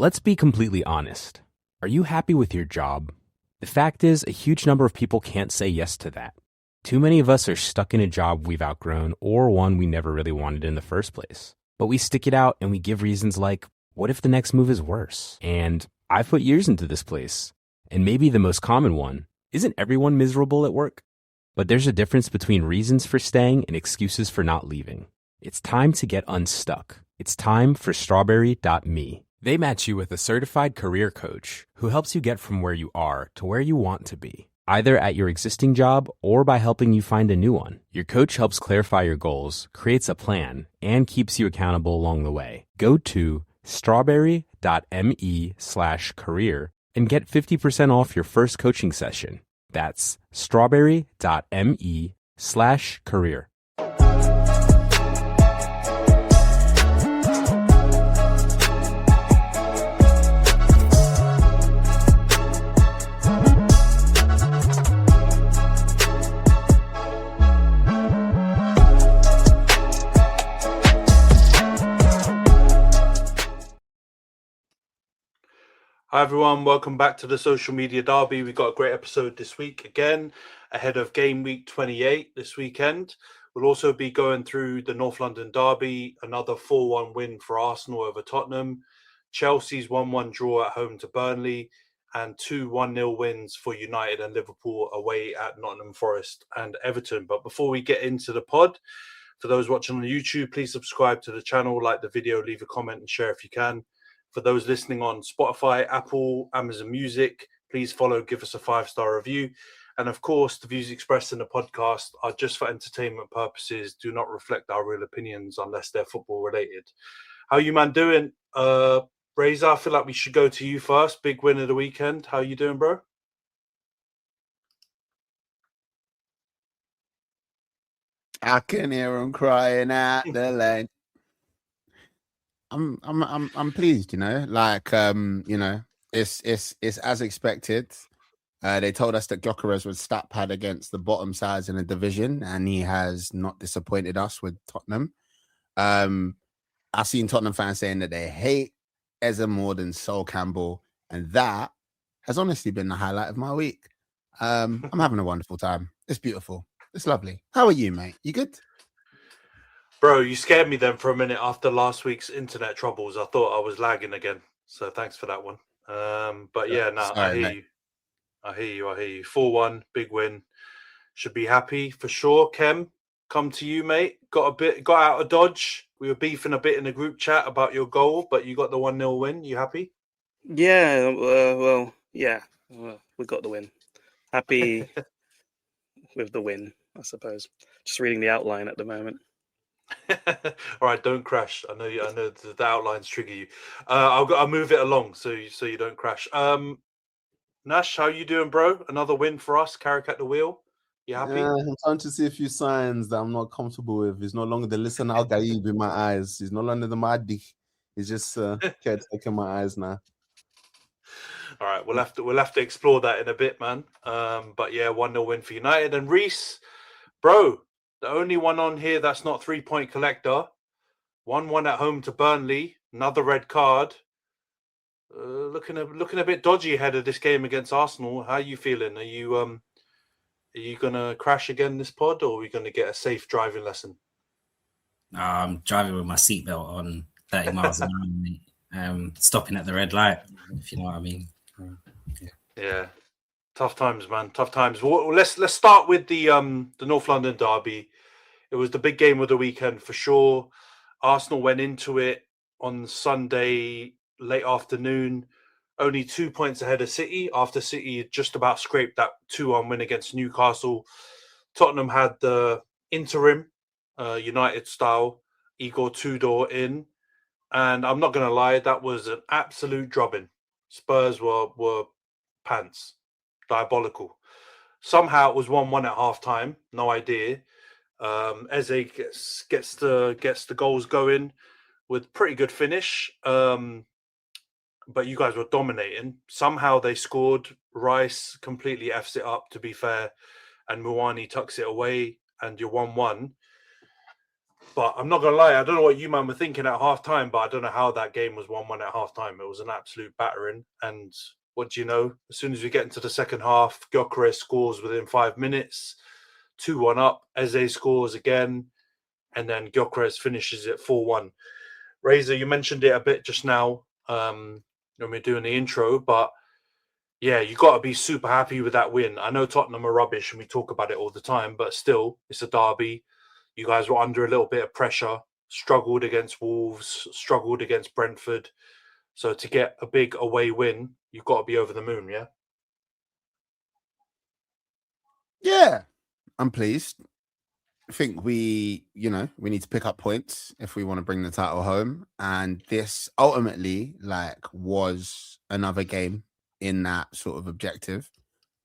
Let's be completely honest. Are you happy with your job? The fact is, a huge number of people can't say yes to that. Too many of us are stuck in a job we've outgrown or one we never really wanted in the first place. But we stick it out and we give reasons like, what if the next move is worse? And I've put years into this place. And maybe the most common one, isn't everyone miserable at work? But there's a difference between reasons for staying and excuses for not leaving. It's time to get unstuck. It's time for strawberry.me. They match you with a certified career coach who helps you get from where you are to where you want to be, either at your existing job or by helping you find a new one. Your coach helps clarify your goals, creates a plan, and keeps you accountable along the way. Go to strawberry.me/career and get 50% off your first coaching session. That's strawberry.me/career. Hi everyone, welcome back to the Social Media Derby. We've got a great episode this week again, ahead of game week 28 this weekend. We'll also be going through the North London Derby, another 4-1 win for Arsenal over Tottenham, Chelsea's 1-1 draw at home to Burnley, and 2 1-0 wins for United and Liverpool away at Nottingham Forest and Everton. But before we get into the pod, for those watching on YouTube, please subscribe to the channel, like the video, leave a comment and share if you can. For those listening on Spotify, Apple, Amazon Music, please follow, give us a 5-star review. And of course, the views expressed in the podcast are just for entertainment purposes, do not reflect our real opinions unless they're football related. How you man doing? Rhys, I feel like we should go to you first. Big win of the weekend. How you doing, bro? I can hear him crying at the lane. I'm pleased, it's as expected. They told us that Gyökeres would stat pad against the bottom sides in the division, and he has not disappointed us with Tottenham. I've seen Tottenham fans saying that they hate Eze more than Sol Campbell, and that has honestly been the highlight of my week. I'm having a wonderful time. It's beautiful. It's lovely. How are you, mate? You good? Bro, you scared me then for a minute after last week's internet troubles. I thought I was lagging again. So thanks for that one. But yeah, no, I hear you. I hear you. 4-1, big win. Should be happy for sure. Khem, come to you, mate. Got out of dodge. We were beefing a bit in the group chat about your goal, but you got the 1-0 win. You happy? Yeah, we got the win. Happy with the win, I suppose. Just reading the outline at the moment. All right, don't crash. I know the outlines trigger you. I'll move it along so you don't crash. Nash, how you doing, bro? Another win for us. Carrick at the wheel. You happy? I'm trying to see a few signs that I'm not comfortable with. It's no longer the listen Al Gaib in my eyes. It's no longer the Mahdi. It's just caretaking my eyes now. All right, we'll have to explore that in a bit, man. But yeah, 1-0 win for United. And Rhys, bro, the only one on here that's not 3-point collector. 1-1 at home to Burnley. Another red card. Looking a bit dodgy ahead of this game against Arsenal. How are you feeling? Are you gonna crash again this pod, or are we gonna get a safe driving lesson? I'm driving with my seatbelt on 30 miles an hour, stopping at the red light, if you know what I mean. Yeah. Tough times, man. Tough times. Well, let's start with the North London Derby. It was the big game of the weekend for sure. Arsenal went into it on Sunday late afternoon, only 2 points ahead of City after City had just about scraped that 2-1 win against Newcastle. Tottenham had the interim United style Igor Tudor in, and I'm not gonna lie, that was an absolute drubbing. Spurs were pants. Diabolical. Somehow it was 1-1 at half time. No idea. Eze gets the goals going with pretty good finish. But you guys were dominating. Somehow they scored. Rhys completely F's it up, to be fair, and Muani tucks it away, and you're 1-1. But I'm not going to lie, I don't know what you, man, were thinking at half-time, but I don't know how that game was 1-1 at half-time. It was an absolute battering. And what do you know? As soon as we get into the second half, Gyökeres scores within 5 minutes, 2-1 up. Eze scores again, and then Gyökeres finishes it 4-1. Razor, you mentioned it a bit just now when we were doing the intro, but yeah, you got to be super happy with that win. I know Tottenham are rubbish and we talk about it all the time, but still, it's a derby. You guys were under a little bit of pressure, struggled against Wolves, struggled against Brentford. So to get a big away win, you've got to be over the moon, yeah? Yeah, I'm pleased. I think we need to pick up points if we want to bring the title home. And this ultimately was another game in that sort of objective.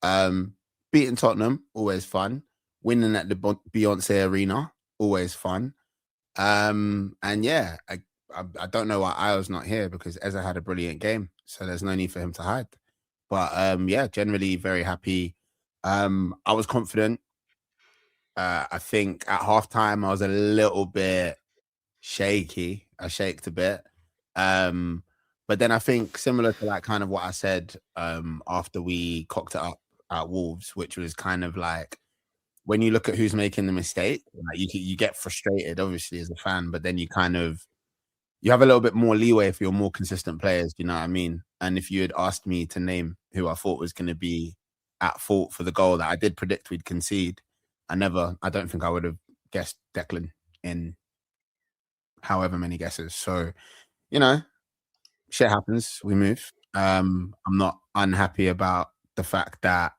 Beating Tottenham, always fun. Winning at the Beyonce Arena, always fun. And yeah, I don't know why I was not here because Eze had a brilliant game. So there's no need for him to hide. But yeah, generally very happy. I was confident. I think at halftime I was a little bit shaky. I shaked a bit. But then I think similar to kind of what I said after we cocked it up at Wolves, which was kind of like when you look at who's making the mistake, you get frustrated, obviously, as a fan, but then you have a little bit more leeway if you're more consistent players, you know what I mean? And if you had asked me to name who I thought was going to be at fault for the goal that I did predict we'd concede, I don't think I would have guessed Declan in however many guesses. So, shit happens. We move. I'm not unhappy about the fact that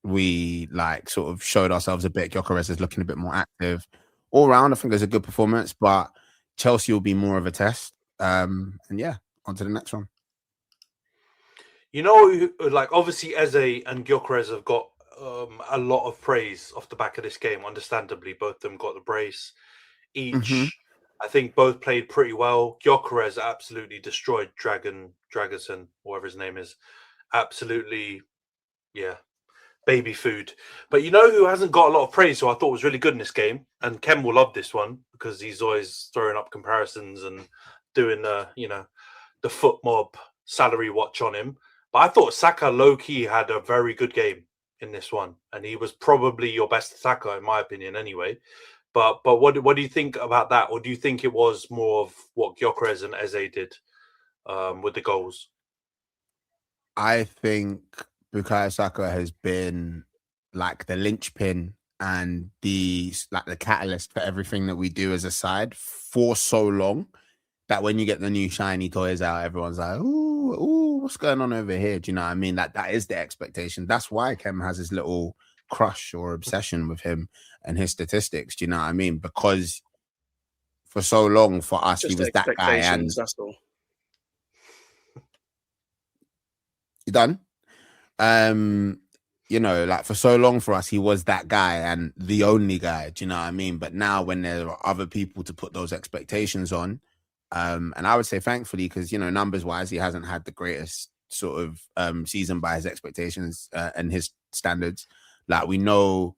we sort of showed ourselves a bit. Gyökeres is looking a bit more active. All round, I think there's a good performance, but Chelsea will be more of a test. And yeah, on to the next one. Obviously Eze and Gyökeres have got a lot of praise off the back of this game. Understandably, both of them got the brace each. Mm-hmm. I think both played pretty well. Gyökeres absolutely destroyed Dragusin, whatever his name is. Absolutely, yeah, baby food. But you know who hasn't got a lot of praise, who I thought was really good in this game? And Khem will love this one because he's always throwing up comparisons and doing the foot mob salary watch on him. But I thought Saka low-key had a very good game in this one. And he was probably your best attacker, in my opinion, anyway. But what do you think about that? Or do you think it was more of what Gyökeres and Eze did with the goals? I think Bukayo Saka has been the linchpin and the catalyst for everything that we do as a side for so long that when you get the new shiny toys out, everyone's like, ooh, what's going on over here? Do you know what I mean? That is the expectation. That's why Khem has his little crush or obsession with him and his statistics. Do you know what I mean? Because for so long for us, he was that guy. And that's all. You done? For so long for us, he was that guy and the only guy. Do you know what I mean? But now when there are other people to put those expectations on, and I would say thankfully, because, numbers wise, he hasn't had the greatest sort of season by his expectations and his standards. We know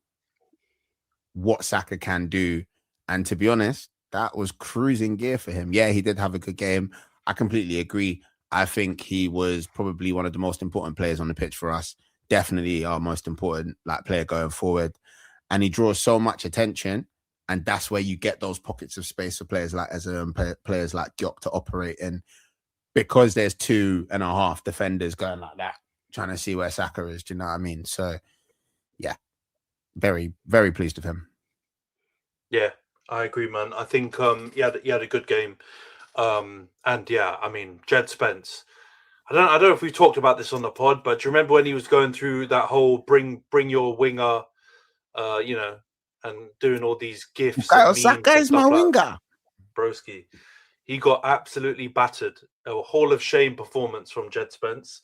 what Saka can do. And to be honest, that was cruising gear for him. Yeah, he did have a good game. I completely agree. I think he was probably one of the most important players on the pitch for us. Definitely our most important player going forward. And he draws so much attention. And that's where you get those pockets of space for players like Eze and players like Gyök to operate in. Because there's 2.5 defenders going like that, trying to see where Saka is. Do you know what I mean? So, yeah, very, very pleased with him. Yeah, I agree, man. I think he had a good game. And yeah, I mean, Jed Spence. I don't know if we talked about this on the pod, but do you remember when he was going through that whole bring your winger, and doing all these gifts? Saka is my winger, broski. He got absolutely battered. A Hall of Shame performance from Jed Spence.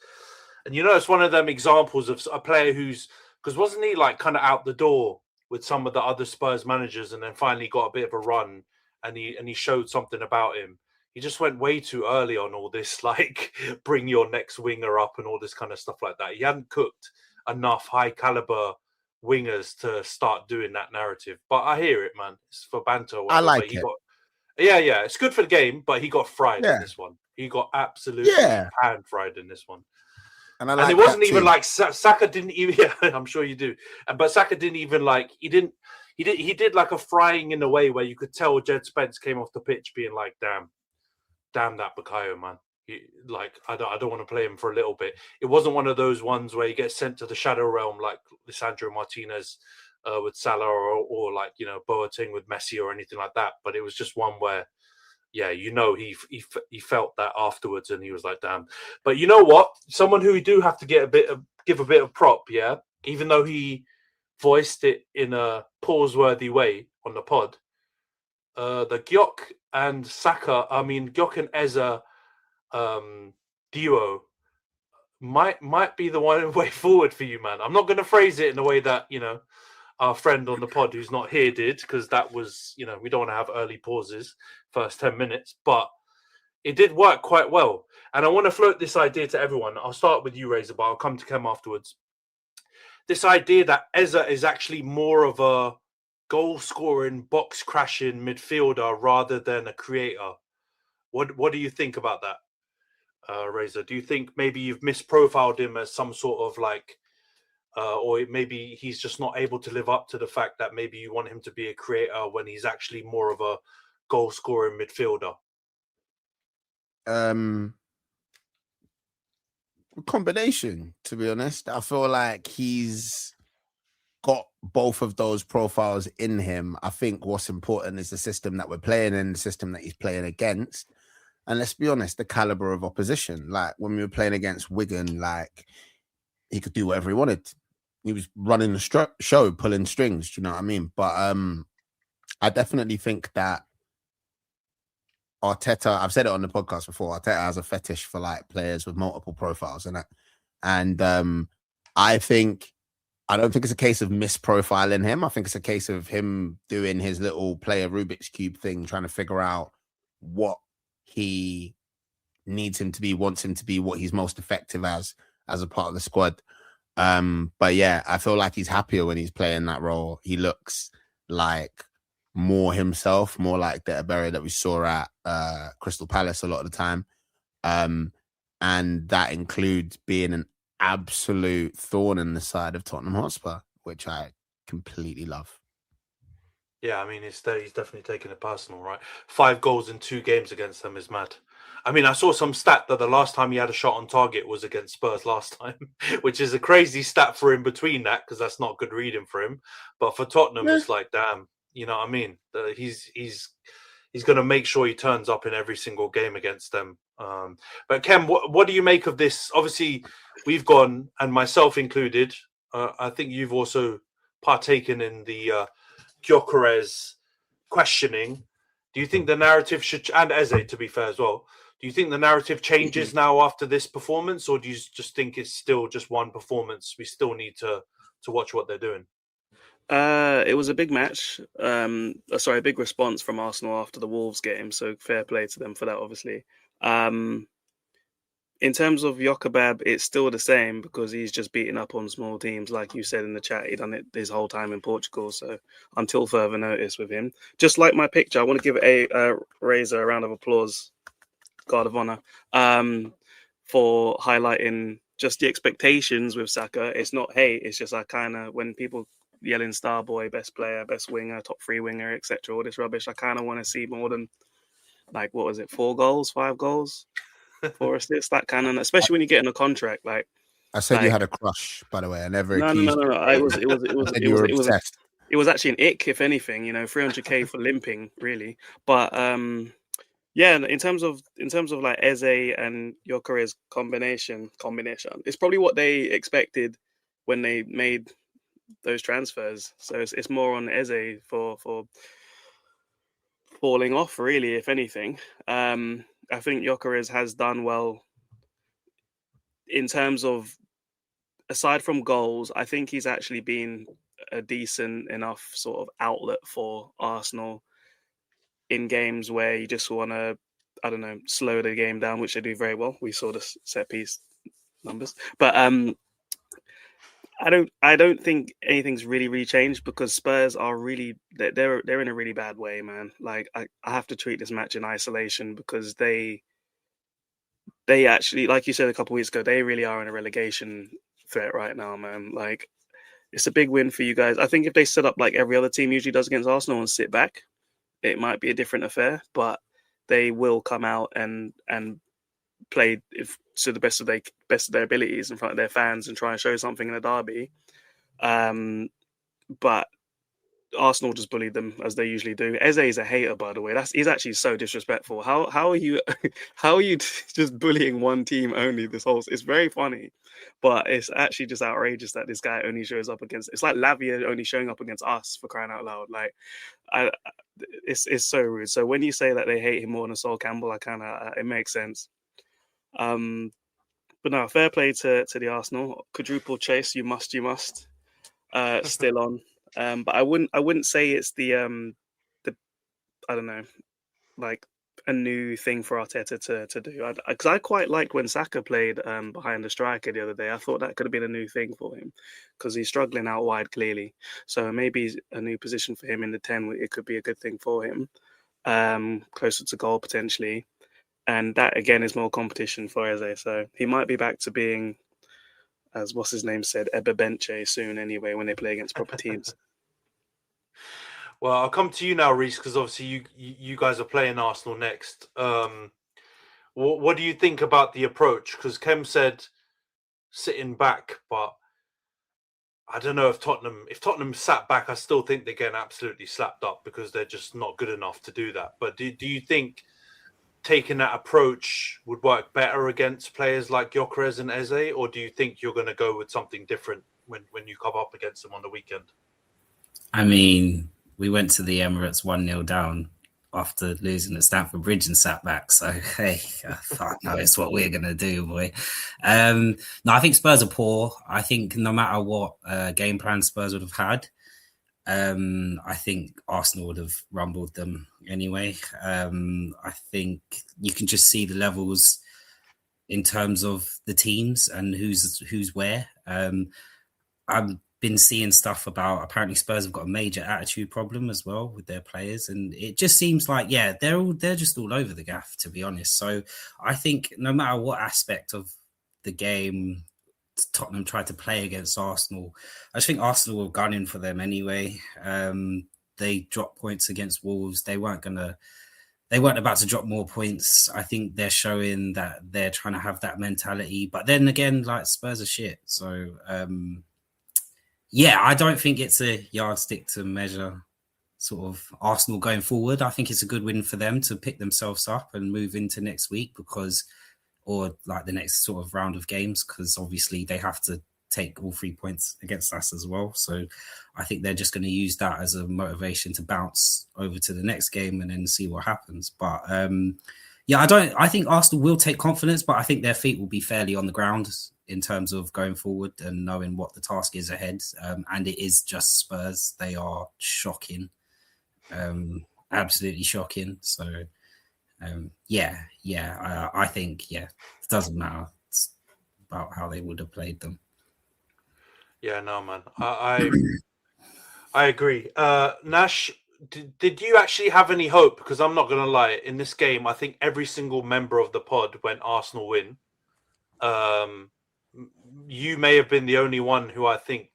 And it's one of them examples of a player because wasn't he kind of out the door with some of the other Spurs managers and then finally got a bit of a run and he showed something about him. He just went way too early on all this, bring your next winger up and all this kind of stuff like that. He hadn't cooked enough high caliber wingers to start doing that narrative. But I hear it, man. It's for banter. Or whatever, I like but he it. got, yeah. It's good for the game, but he got fried Yeah. in this one. He got absolutely pan fried in this one. And it wasn't even like Saka didn't even. Yeah, I'm sure you do. But Saka didn't even like. He did like a frying in a way where you could tell Jed Spence came off the pitch being like, damn that Bukayo, man. I don't want to play him for a little bit. It wasn't one of those ones where he gets sent to the shadow realm like Lisandro Martinez with Salah or like, you know, Boateng with Messi or anything like that. But it was just one where, yeah, you know, he felt that afterwards and he was like, damn. But you know what? Someone who we do have to give a bit of prop, yeah, even though he voiced it in a pause-worthy way on the pod. The Gyok and Eza duo might be the way forward for you, man. I'm not going to phrase it in a way that, you know, our friend on the pod who's not here did, because that was, you know, we don't want to have early pauses first 10 minutes, but it did work quite well. And I want to float this idea to everyone. I'll start with you, Razor, but I'll come to Khem afterwards. This idea that Eza is actually more of a goal-scoring, box-crashing midfielder rather than a creator. What do you think about that, Razor? Do you think maybe you've misprofiled him as some sort of like, or maybe he's just not able to live up to the fact that maybe you want him to be a creator when he's actually more of a goal-scoring midfielder? Combination, to be honest. I feel like he's got both of those profiles in him. I think what's important is the system that we're playing in, the system that he's playing against. And let's be honest, the caliber of opposition. Like when we were playing against Wigan, like he could do whatever he wanted. He was running the show, pulling strings. Do you know what I mean? But I definitely think that Arteta, I've said it on the podcast before, Arteta has a fetish for like players with multiple profiles in it. And I don't think it's a case of misprofiling him. I think it's a case of him doing his little player Rubik's Cube thing, trying to figure out what he needs him to be, wants him to be, what he's most effective as a part of the squad. But yeah, I feel like he's happier when he's playing that role. He looks like more himself, more like the Iberia that we saw at Crystal Palace a lot of the time. And that includes being an absolute thorn in the side of Tottenham Hotspur, which I completely love. Yeah, I mean, he's definitely taking it personal, right? 5 goals in 2 games against them is mad. I mean, I saw some stat that the last time he had a shot on target was against Spurs last time, which is a crazy stat for him between that, because that's not good reading for him. But for Tottenham, It's like, damn, you know what I mean? He's going to make sure he turns up in every single game against them. But Khem, what do you make of this? Obviously, we've gone, and myself included, I think you've also partaken in the Gyökeres questioning. Do you think the narrative should, and Eze to be fair as well, do you think the narrative changes now after this performance, or do you just think it's still just one performance? We still need to watch what they're doing. It was a big match. A big response from Arsenal after the Wolves game. So fair play to them for that, obviously. In terms of Gyökeres, it's still the same because he's just beating up on small teams. Like you said in the chat, he done it his whole time in Portugal. So until further notice with him. Just like my picture, I want to give a Razor a round of applause, guard of honor, for highlighting just the expectations with Saka. It's not hate. It's just when people yelling star boy, best player, best winger, top 3 winger, etc., all this rubbish, I kind of want to see more than, like, what was it, 4 goals, 5 goals, 4 assists, that kind of, especially when you get in a contract. Like, I said, you had a crush, by the way. I never no. It was actually an ick, if anything. You know, 300k for limping, really. But yeah, in terms of like Eze and Gyökeres combination, it's probably what they expected when they made those transfers. So it's more on Eze for falling off, really, if anything. I think Gyökeres has done well in terms of, aside from goals, I think he's actually been a decent enough sort of outlet for Arsenal in games where you just want to, I don't know, slow the game down, which they do very well. We saw the set piece numbers. But I don't think anything's really changed because Spurs are really they're in a really bad way, man. Like I have to treat this match in isolation because they actually, like you said a couple of weeks ago, they really are in a relegation threat right now, man. Like it's a big win for you guys. I think if they set up like every other team usually does against Arsenal and sit back, it might be a different affair. But they will come out and play to the best of their abilities in front of their fans and try and show something in a derby. But Arsenal just bullied them as they usually do. Eze is a hater, by the way. He's actually so disrespectful. How are you just bullying one team only? It's very funny, but it's actually just outrageous that this guy only shows up against. It's like Lavia only showing up against us, for crying out loud. Like, it's so rude. So when you say that they hate him more than Sol Campbell, it makes sense. But no, fair play to the Arsenal quadruple chase. You must. Still on. But I wouldn't say it's the I don't know, like a new thing for Arteta to do. Because I quite liked when Saka played behind the striker the other day. I thought that could have been a new thing for him because he's struggling out wide clearly. So maybe a new position for him in the 10. It could be a good thing for him, closer to goal potentially. And that again is more competition for Eze. So he might be back to being, as what's his name said, Ebba Benche soon anyway, when they play against proper teams. Well, I'll come to you now, Rhys, because obviously you guys are playing Arsenal next. What do you think about the approach? Because Khem said sitting back, but I don't know if Tottenham sat back, I still think they're getting absolutely slapped up because they're just not good enough to do that. But do you think taking that approach would work better against players like Gyökeres and Eze, or do you think you're going to go with something different when you come up against them on the weekend? I mean, we went to the Emirates 1-0 down after losing at Stamford Bridge and sat back. So, hey, fuck no, it's what we're going to do, boy. No, I think Spurs are poor. I think no matter what game plan Spurs would have had, I think Arsenal would have rumbled them anyway. I think you can just see the levels in terms of the teams and who's where. I've been seeing stuff about apparently Spurs have got a major attitude problem as well with their players, and it just seems like they're just all over the gaff, to be honest. So I think no matter what aspect of the game Tottenham tried to play against Arsenal, I just think Arsenal were gunning for them anyway. They dropped points against Wolves. They weren't about to drop more points. I think they're showing that they're trying to have that mentality. But then again, like, Spurs are shit. So, I don't think it's a yardstick to measure sort of Arsenal going forward. I think it's a good win for them to pick themselves up and move into next week or like the next sort of round of games, because obviously they have to take all 3 points against us as well. So I think they're just going to use that as a motivation to bounce over to the next game and then see what happens. But I think Arsenal will take confidence, but I think their feet will be fairly on the ground in terms of going forward and knowing what the task is ahead. And it is just Spurs. They are shocking, absolutely shocking. So I think, it doesn't matter. It's about how they would have played them. Yeah, no, man. I agree. Nash, did you actually have any hope? Because I'm not going to lie, in this game, I think every single member of the pod went Arsenal win. You may have been the only one who I think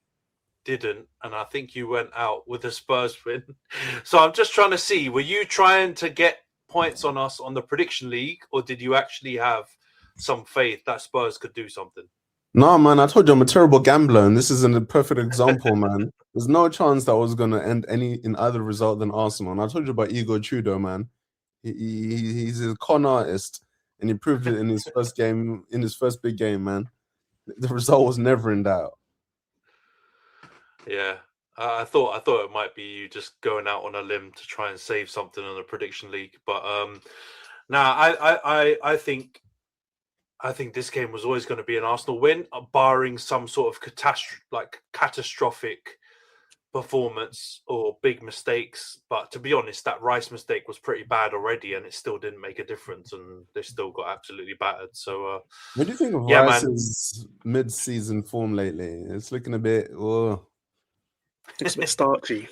didn't, and I think you went out with a Spurs win. So I'm just trying to see, were you trying to get points on us on the prediction league, or did you actually have some faith that Spurs could do something? No, man, I told you I'm a terrible gambler, and this isn't a perfect example, man. There's no chance that was going to end in either result than Arsenal. And I told you about Igor Tudor, man. He's a con artist, and he proved it in his first game, in his first big game, man. The result was never in doubt. Yeah, I thought it might be you just going out on a limb to try and save something on the prediction league, but I think this game was always going to be an Arsenal win, barring some sort of catastrophic performance or big mistakes. But to be honest, that Rice mistake was pretty bad already, and it still didn't make a difference, and they still got absolutely battered. So, what do you think of yeah, Rice's mid-season form lately? It's looking a bit. Oh. It's a bit starchy.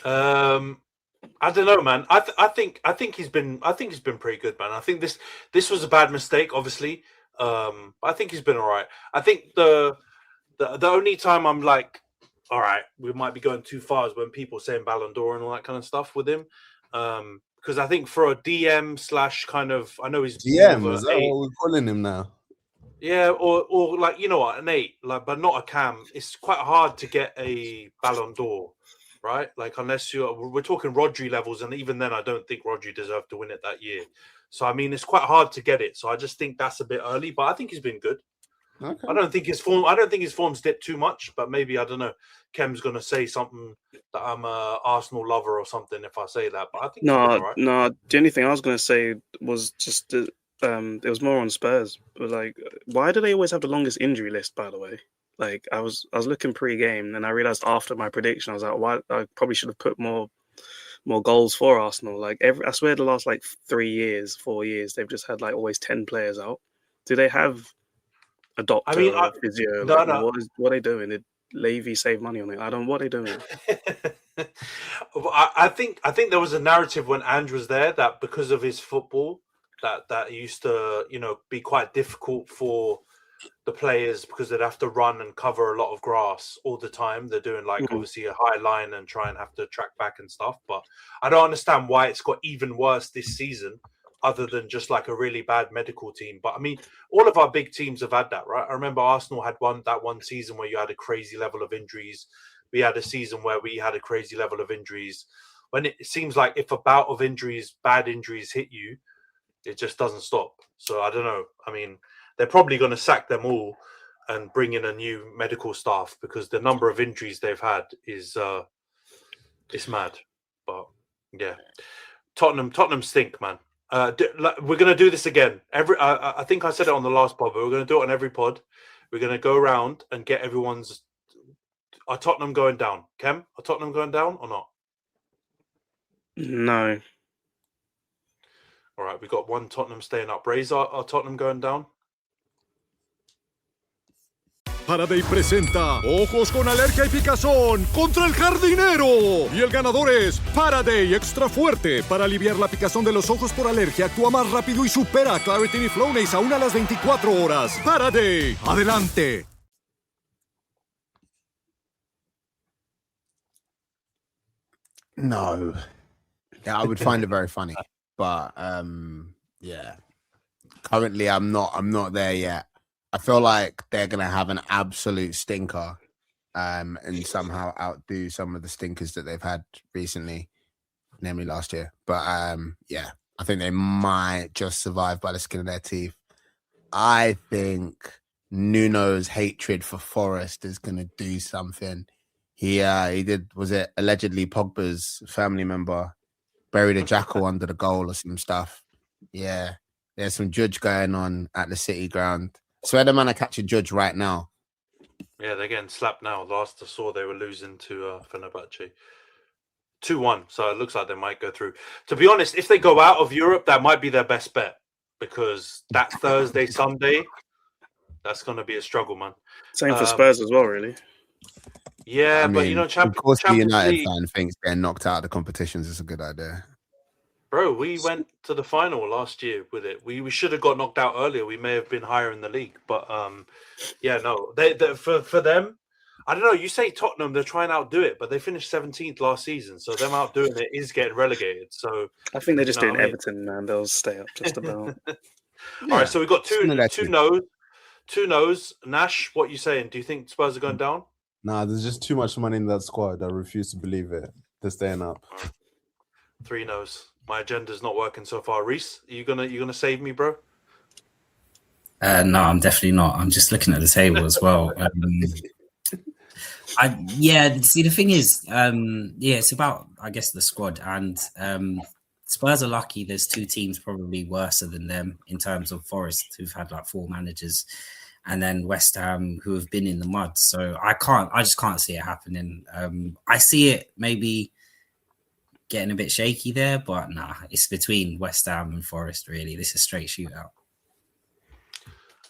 I don't know, man. I think he's been pretty good, man. I think this was a bad mistake, obviously. I think he's been all right. I think the only time I'm like, all right, we might be going too far is when people saying Ballon d'Or and all that kind of stuff with him. Because I think for a DM / kind of, I know he's DM. Is that what we're calling him now? Yeah, or like, you know what, an 8, like, but not a Cam. It's quite hard to get a Ballon d'Or, right? Like, unless we're talking Rodri levels, and even then, I don't think Rodri deserved to win it that year. So, I mean, it's quite hard to get it. So, I just think that's a bit early, but I think he's been good. Okay. I don't think his form's dipped too much, but maybe, I don't know, Khem's going to say something that I'm a Arsenal lover or something if I say that, but I think he's been all right. No, the only thing I was going to say was just it was more on Spurs. But like, why do they always have the longest injury list, by the way? Like, I was looking pre-game, and I realized after my prediction, I was like, why? I probably should have put more goals for Arsenal. Like, I swear the last like 4 years, they've just had like always 10 players out. Do they have a doctor or a physio? No. What are they doing? Did Levy save money on it? What are they doing? I think there was a narrative when Ange was there that because of his football, that used to, you know, be quite difficult for the players because they'd have to run and cover a lot of grass all the time. They're doing like obviously a high line and try and have to track back and stuff. But I don't understand why it's got even worse this season, other than just like a really bad medical team. But I mean, all of our big teams have had that, right? I remember Arsenal had that one season where you had a crazy level of injuries. We had a season where we had a crazy level of injuries. When it seems like if a bout of injuries, bad injuries hit you, it just doesn't stop. So I don't know. I mean, they're probably going to sack them all and bring in a new medical staff because the number of injuries they've had is it's mad. But yeah, Tottenham stink, man. We're going to do this again. I think I said it on the last pod, but we're going to do it on every pod. We're going to go around and get everyone's. Are Tottenham going down? Khem, are Tottenham going down or not? No. All right, we got one Tottenham staying up. Rhys, are Tottenham going down? Faraday presenta Ojos con Alergia y Picazón contra el Jardinero. Y el ganador es Faraday Extra Fuerte. Para aliviar la picazón de los ojos por alergia, actúa más rápido y supera a Claritin y Flonase aún a las 24 horas. Faraday, adelante. No. Yeah, I would find it very funny. But yeah. Currently I'm not there yet. I feel like they're gonna have an absolute stinker and somehow outdo some of the stinkers that they've had recently, namely last year. But yeah, I think they might just survive by the skin of their teeth. I think Nuno's hatred for Forest is gonna do something. He did, was it allegedly Pogba's family member buried a jackal under the goal or some stuff? Yeah, there's some judge going on at the City ground. Swear the man are catching Judge right now. Yeah, they're getting slapped now. Last I saw, they were losing to Fenerbahce 2-1. So it looks like they might go through. To be honest, if they go out of Europe, that might be their best bet because that Thursday, Sunday, that's going to be a struggle, man. Same for Spurs as well, really. Yeah, but you know, of course, the United League, fan thinks getting knocked out of the competitions is a good idea. Bro, we went to the final last year with it. We should have got knocked out earlier. We may have been higher in the league, but yeah, no. They for them, I don't know. You say Tottenham, they're trying to outdo it, but they finished 17th last season, so them outdoing it is getting relegated. So I think they're just doing Everton, man. They'll stay up just about. All right, so we got two no's. Nash, what are you saying? Do you think Spurs are going down? Nah, there's just too much money in that squad. I refuse to believe it. They're staying up. 3 no's. My agenda's not working so far. Rhys, are you gonna save me, bro? No, I'm definitely not. I'm just looking at the table as well. See, the thing is, it's about, I guess, the squad, and Spurs are lucky. There's 2 teams probably worse than them in terms of Forest, who've had like 4 managers. and then West Ham, who have been in the mud. So I just can't see it happening. I see it maybe getting a bit shaky there, but nah, it's between West Ham and Forest, really. This is straight shootout.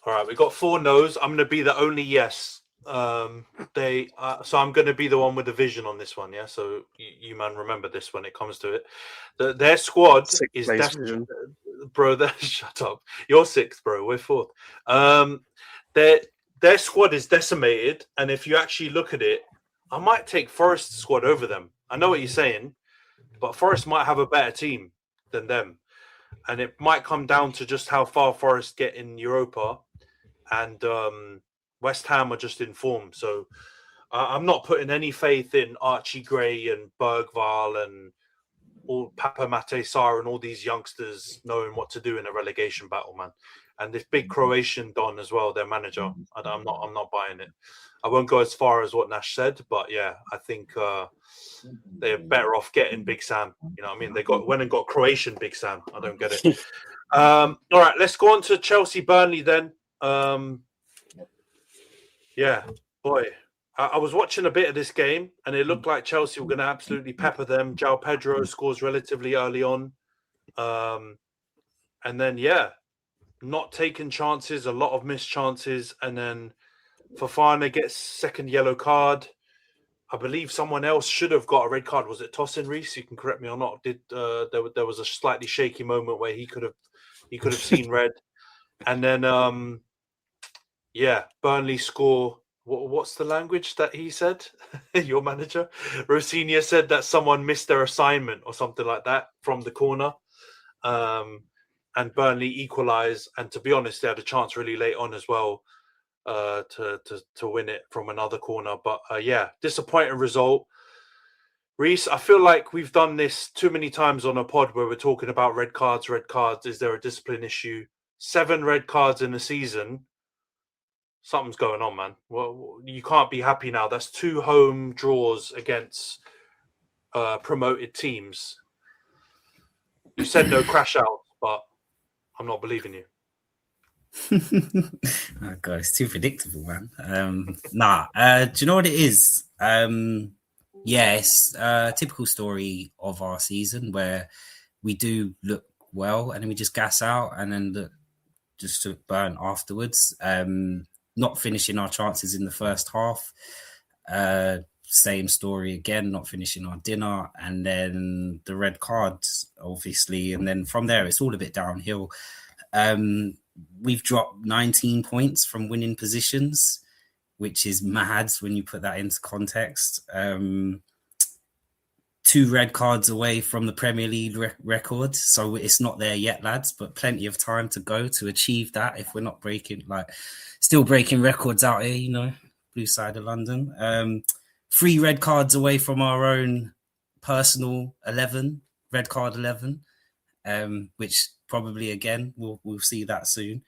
All right, we got 4 no's. I'm going to be the only yes. So I'm going to be the one with the vision on this one, yeah? So you man, remember this when it comes to it. Their squad is definitely... Bro, shut up. You're 6th, bro. We're 4th. Their squad is decimated, and if you actually look at it, I might take Forest's squad over them. I know what you're saying, but Forest might have a better team than them. And it might come down to just how far Forest get in Europa. And West Ham are just in form. So I'm not putting any faith in Archie Gray and Bergvall and all Papa Mate Sarr and all these youngsters knowing what to do in a relegation battle, man. And this big Croatian Don as well, their manager. I'm not buying it. I won't go as far as what Nash said, but yeah, I think they're better off getting Big Sam. You know what I mean? They went and got Croatian Big Sam. I don't get it. All right, let's go on to Chelsea Burnley then. Yeah, boy. I was watching a bit of this game, and it looked like Chelsea were going to absolutely pepper them. João Pedro scores relatively early on. And then, yeah, not taking chances, a lot of missed chances. And then Fofana gets second yellow card. I believe someone else should have got a red card. Was it Tosin Rhys? You can correct me or not. There was a slightly shaky moment where he could have seen red. And then, yeah, Burnley score. What's the language that he said? Your manager, Rosinia, said that someone missed their assignment or something like that from the corner. And Burnley equalise. And to be honest, they had a chance really late on as well to win it from another corner. But yeah, disappointing result. Rhys, I feel like we've done this too many times on a pod where we're talking about red cards. Is there a discipline issue? 7 red cards in the season. Something's going on, man. Well, you can't be happy now. That's 2 home draws against promoted teams. You said no crash outs, but I'm not believing you. Oh God, it's too predictable, man. Do you know what it is? Yeah, it's a typical story of our season where we do look well and then we just gas out and then look just to burn afterwards. Not finishing our chances in the first half. Same story again, not finishing our dinner. And then the red cards, obviously. And then from there, it's all a bit downhill. We've dropped 19 points from winning positions, which is mad when you put that into context. 2 red cards away from the Premier League record. So it's not there yet, lads, but plenty of time to go to achieve that if we're not still breaking records out here, you know, blue side of London. 3 red cards away from our own personal 11, red card 11, which probably, again, we'll see that soon.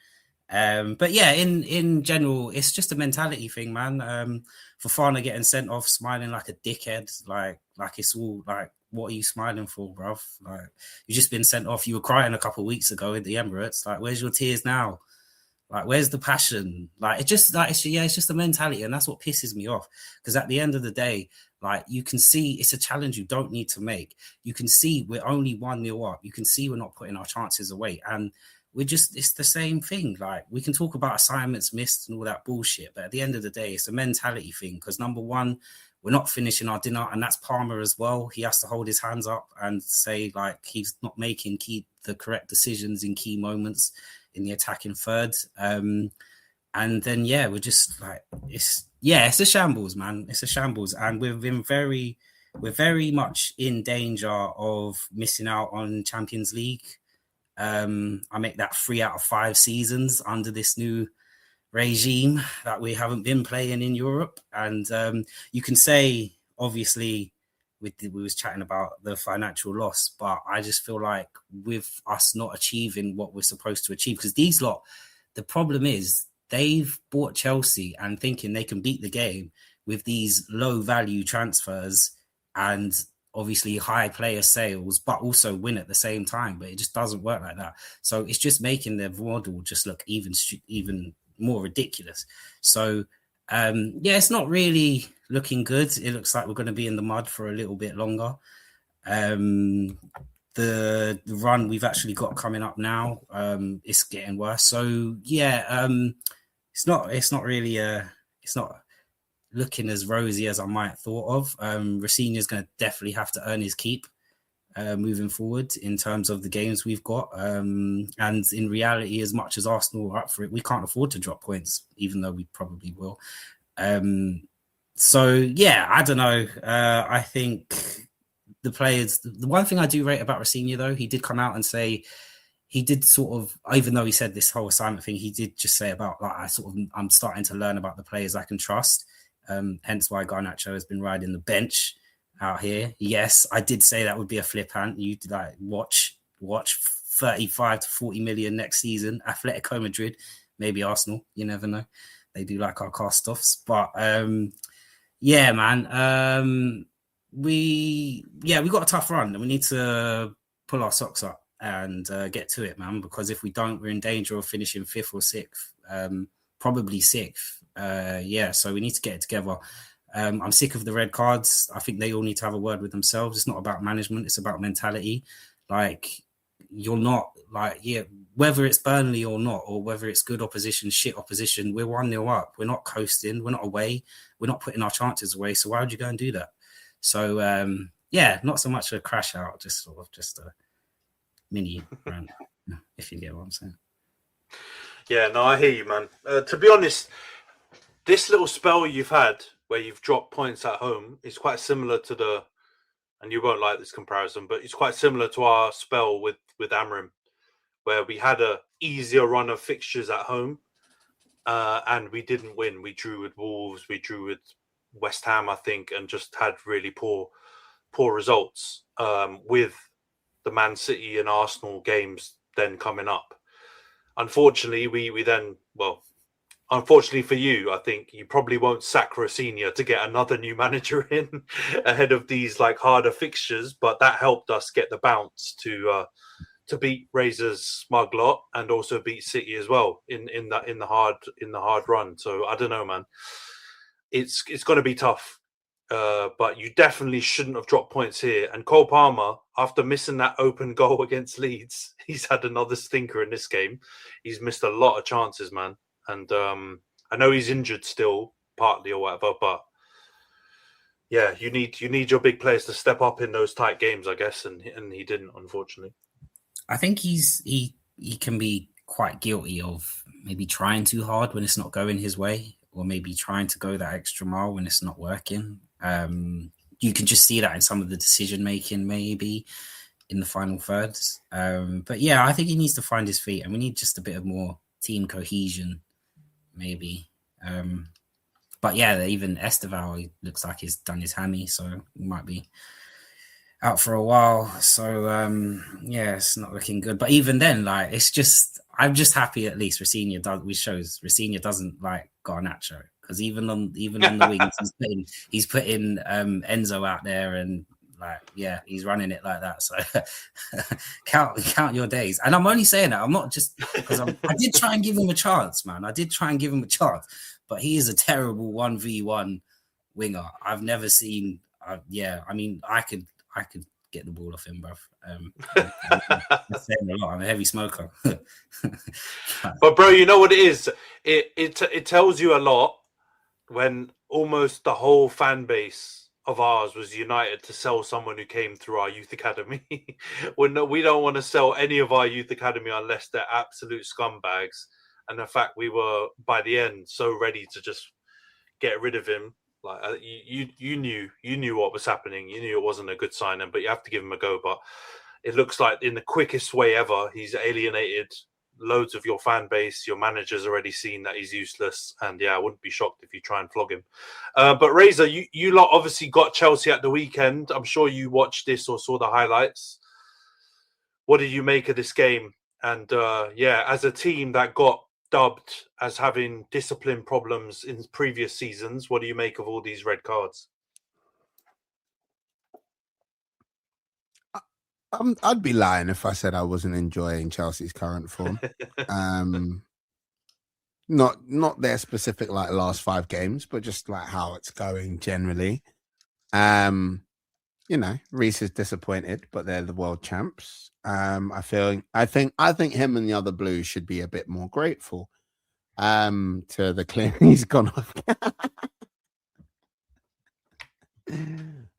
But yeah, in general, it's just a mentality thing, man. Fofana getting sent off, smiling like a dickhead, like it's all like, what are you smiling for, bruv? Like, you've just been sent off. You were crying a couple of weeks ago in the Emirates. Like, where's your tears now? Like, where's the passion? Like, it's just a mentality, and that's what pisses me off. Because at the end of the day, like, you can see it's a challenge you don't need to make. You can see we're only 1-0 up. You can see we're not putting our chances away, and it's the same thing. Like, we can talk about assignments missed and all that bullshit, but at the end of the day, it's a mentality thing. Because number one, we're not finishing our dinner, and that's Palmer as well. He has to hold his hands up and say, like, he's not making the correct decisions in key moments in the attacking third. And then, yeah, we're just like, it's a shambles, man. It's a shambles. And we're very much in danger of missing out on Champions League. I make that 3 out of 5 seasons under this new regime that we haven't been playing in Europe. And you can say, obviously, we was chatting about the financial loss, but I just feel like with us not achieving what we're supposed to achieve, because these lot, the problem is they've bought Chelsea and thinking they can beat the game with these low value transfers and obviously high player sales, but also win at the same time. But it just doesn't work like that. So it's just making their model just look even more ridiculous. So, it's not really looking good. It looks like we're going to be in the mud for a little bit longer. The run we've actually got coming up now, it's getting worse. So it's not really it's not looking as rosy as I might have thought of. Racine is going to definitely have to earn his keep moving forward in terms of the games we've got. And in reality, as much as Arsenal are up for it, we can't afford to drop points, even though we probably will. I don't know. I think the players, the one thing I do rate about Racine, though, he did come out and say, he did sort of, even though he said this whole assignment thing, he did just say about, like, I'm starting to learn about the players I can trust. Hence why Garnacho has been riding the bench out here. Yes, I did say that would be a flip hand. You'd like watch 35 to 40 million next season. Atletico Madrid, maybe Arsenal. You never know. They do like our cast-offs. But man. We got a tough run and we need to pull our socks up and get to it, man, because if we don't, we're in danger of finishing 5th or 6th, probably 6th. So we need to get it together. I'm sick of the red cards. I think they all need to have a word with themselves. It's not about management, it's about mentality. Like, you're not whether it's Burnley or not, or whether it's good opposition, shit opposition, we're 1-0 up. We're not coasting, we're not away, we're not putting our chances away. So why would you go and do that? So, not so much a crash out, just a mini rant, if you get what I'm saying. Yeah, no, I hear you, man. To be honest, this little spell you've had where you've dropped points at home is quite similar to and you won't like this comparison, but it's quite similar to our spell with Amrim, where we had a easier run of fixtures at home, and we didn't win. We drew with Wolves, we drew with West Ham, I think, and just had really poor results with the Man City and Arsenal games then coming up. Unfortunately, we then, unfortunately for you, I think you probably won't sack Rosenior to get another new manager in ahead of these like harder fixtures, but that helped us get the bounce to beat Razor's smug lot and also beat City as well in the hard run. So I don't know, man. It's going to be tough, but you definitely shouldn't have dropped points here. And Cole Palmer, after missing that open goal against Leeds, he's had another stinker in this game. He's missed a lot of chances, man. And I know he's injured still, partly or whatever, but yeah, you need your big players to step up in those tight games, I guess, and he didn't, unfortunately. I think he can be quite guilty of maybe trying too hard when it's not going his way, or maybe trying to go that extra mile when it's not working. You can just see that in some of the decision making, maybe in the final thirds. But yeah, I think he needs to find his feet, and we need just a bit of more team cohesion, maybe. But yeah, even Esteval, he looks like he's done his hammy, so he might be out for a while. So it's not looking good. But even then, like, it's just, I'm just happy at least Rosenior doesn't like Garnacho, because even on the wings he's putting Enzo out there, and he's running it like that. So count your days. And I'm only saying that, I'm not just because I did try and give him a chance, man. But he is a terrible 1v1 winger. I've never seen. I could get the ball off him, bruv. I'm saying a lot. I'm a heavy smoker. But bro, you know what it is? It tells you a lot when almost the whole fan base of ours was united to sell someone who came through our youth academy. We don't want to sell any of our youth academy unless they're absolute scumbags. And in fact, we were by the end so ready to just get rid of him. Like you knew what was happening. You knew it wasn't a good signing, but you have to give him a go. But it looks like in the quickest way ever, he's alienated loads of your fan base. Your manager's already seen that he's useless, and I wouldn't be shocked if you try and flog him. But Razor, you lot obviously got Chelsea at the weekend. I'm sure you watched this or saw the highlights. What did you make of this game? And as a team that got dubbed as having discipline problems in previous seasons, what do you make of all these red cards? I'd be lying if I said I wasn't enjoying Chelsea's current form. Not their specific like last 5 games, but just like how it's going generally. Rhys is disappointed, but they're the world champs. I think him and the other Blues should be a bit more grateful. To the clear he's gone off.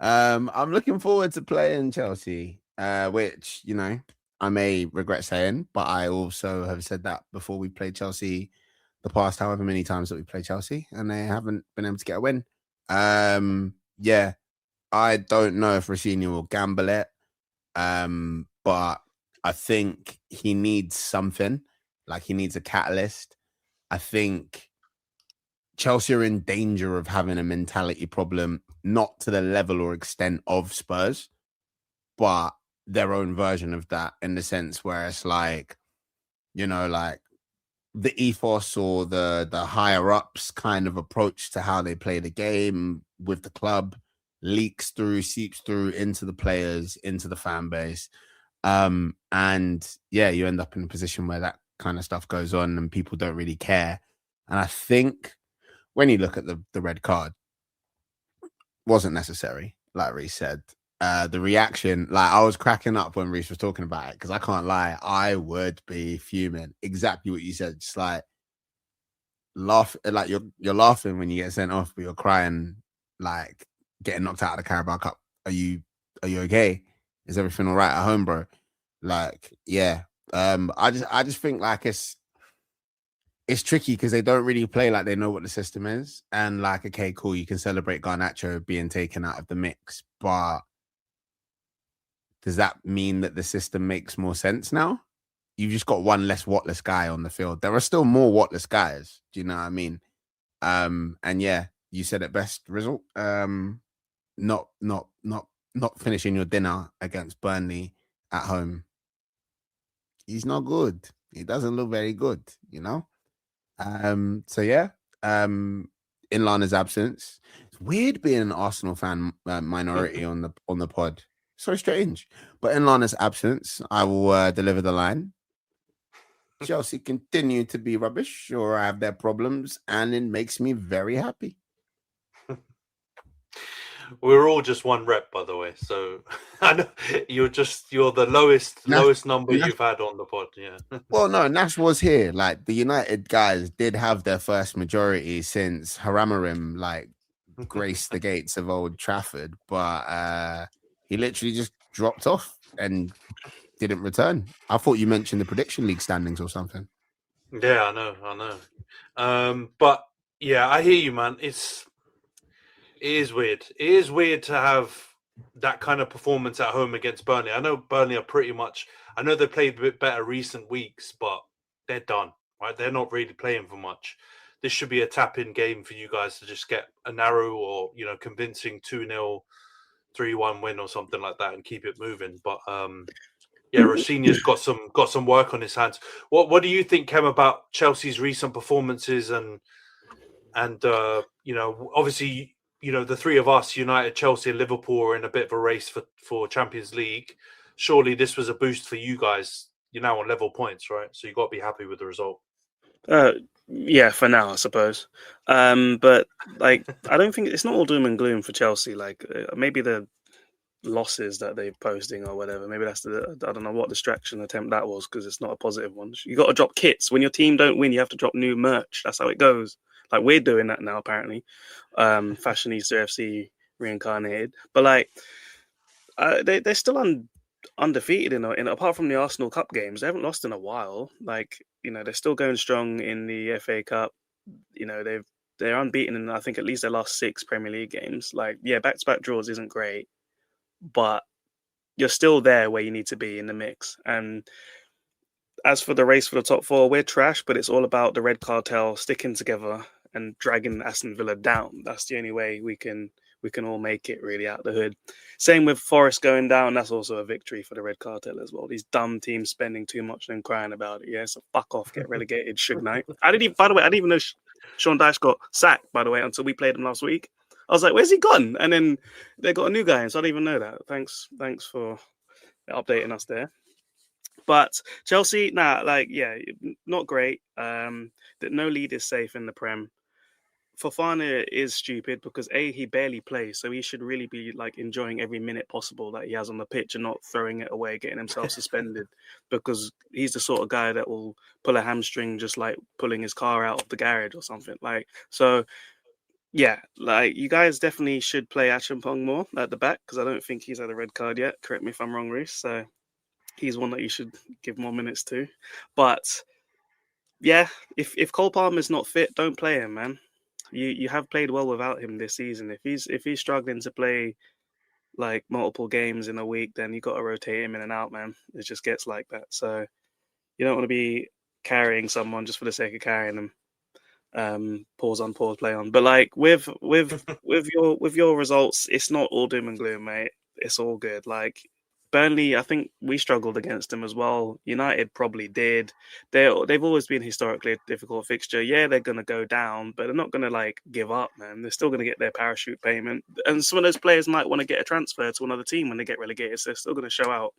I'm looking forward to playing Chelsea, which I may regret saying, but I also have said that before we played Chelsea the past however many times that we played Chelsea, and they haven't been able to get a win. I don't know if Rossinha will gamble it, but I think he needs something. Like, he needs a catalyst. I think Chelsea are in danger of having a mentality problem, not to the level or extent of Spurs, but their own version of that, in the sense where it's like, like the ethos or the higher ups kind of approach to how they play the game with the club seeps through into the players, into the fan base. You end up in a position where that kind of stuff goes on and people don't really care. And I think when you look at the red card, wasn't necessary, like Rhys said. The reaction, like, I was cracking up when Rhys was talking about it, because I can't lie, I would be fuming. Exactly what you said. Just like laugh, like you're laughing when you get sent off, but you're crying, like getting knocked out of the Carabao Cup. Are you okay? Is everything all right at home, bro? Like, yeah. I just think like it's tricky because they don't really play like they know what the system is. And like, okay, cool, you can celebrate Garnacho being taken out of the mix, but does that mean that the system makes more sense now? You've just got one less Watless guy on the field. There are still more Watless guys. Do you know what I mean? And yeah, you said it best, Rizzle. Not finishing your dinner against Burnley at home. He's not good. He doesn't look very good, So yeah, in Lana's absence, it's weird being an Arsenal fan minority on the pod. So strange. But in Lana's absence, I will deliver the line. Chelsea continue to be rubbish, or I have their problems, and it makes me very happy. We're all just one rep, by the way. So I know you're the lowest number you've had on the pod. Yeah. Well, no, Nash was here. Like, the United guys did have their first majority since Haramarim graced the gates of Old Trafford, but he literally just dropped off and didn't return. I thought you mentioned the prediction league standings or something. Yeah, I know. But yeah, I hear you, man. It is weird. It is weird to have that kind of performance at home against Burnley. I know Burnley are I know they played a bit better recent weeks, but they're done, right? They're not really playing for much. This should be a tap-in game for you guys to just get a narrow or, convincing 2-0, 3-1 win or something like that and keep it moving. But Rossinha's got some work on his hands. What do you think, Khem, about Chelsea's recent performances and obviously, the three of us, United, Chelsea, and Liverpool, are in a bit of a race for Champions League. Surely this was a boost for you guys. You're now on level points, right? So you've got to be happy with the result. Yeah, for now, I suppose. But I don't think it's not all doom and gloom for Chelsea. Maybe the losses that they're posting or whatever, maybe that's I don't know what distraction attempt that was, because it's not a positive one. You got to drop kits when your team don't win. You have to drop new merch. That's how it goes. Like, we're doing that now, apparently. Fashionista FC reincarnated, but they're still undefeated in apart from the Arsenal Cup games. They haven't lost in a while. They're still going strong in the FA Cup. They're unbeaten in, I think, at least their last 6 Premier League games. Back-to-back draws isn't great, but you're still there where you need to be in the mix. And as for the race for the top 4, we're trash, but it's all about the Red Cartel sticking together and dragging Aston Villa down. That's the only way we can all make it really out the hood. Same with Forest going down. That's also a victory for the Red Cartel as well. These dumb teams spending too much and crying about it. Yeah, so fuck off, get relegated, Suge Knight. I didn't even know Sean Dyche got sacked, by the way, until we played him last week. I was like, where's he gone? And then they got a new guy, so I didn't even know that. Thanks for updating us there. But Chelsea, not great. That no lead is safe in the Prem. Fofana is stupid because he barely plays, so he should really be like enjoying every minute possible that he has on the pitch and not throwing it away, getting himself suspended, because he's the sort of guy that will pull a hamstring just like pulling his car out of the garage or something. You guys definitely should play Achampong more at the back, because I don't think he's had a red card yet. Correct me if I'm wrong, Rhys. So he's one that you should give more minutes to. But yeah, if Cole Palmer's not fit, don't play him, man. You have played well without him this season. If he's struggling to play like multiple games in a week, then you got to rotate him in and out, man. It just gets like that. So you don't want to be carrying someone just for the sake of carrying them. Pause on, pause, play on. But like with your results, it's not all doom and gloom, mate. It's all good. Like Burnley, I think we struggled against them as well. United probably did. They've always been historically a difficult fixture. Yeah, they're going to go down, but they're not going to like give up, man. They're still going to get their parachute payment. And some of those players might want to get a transfer to another team when they get relegated, so they're still going to show out.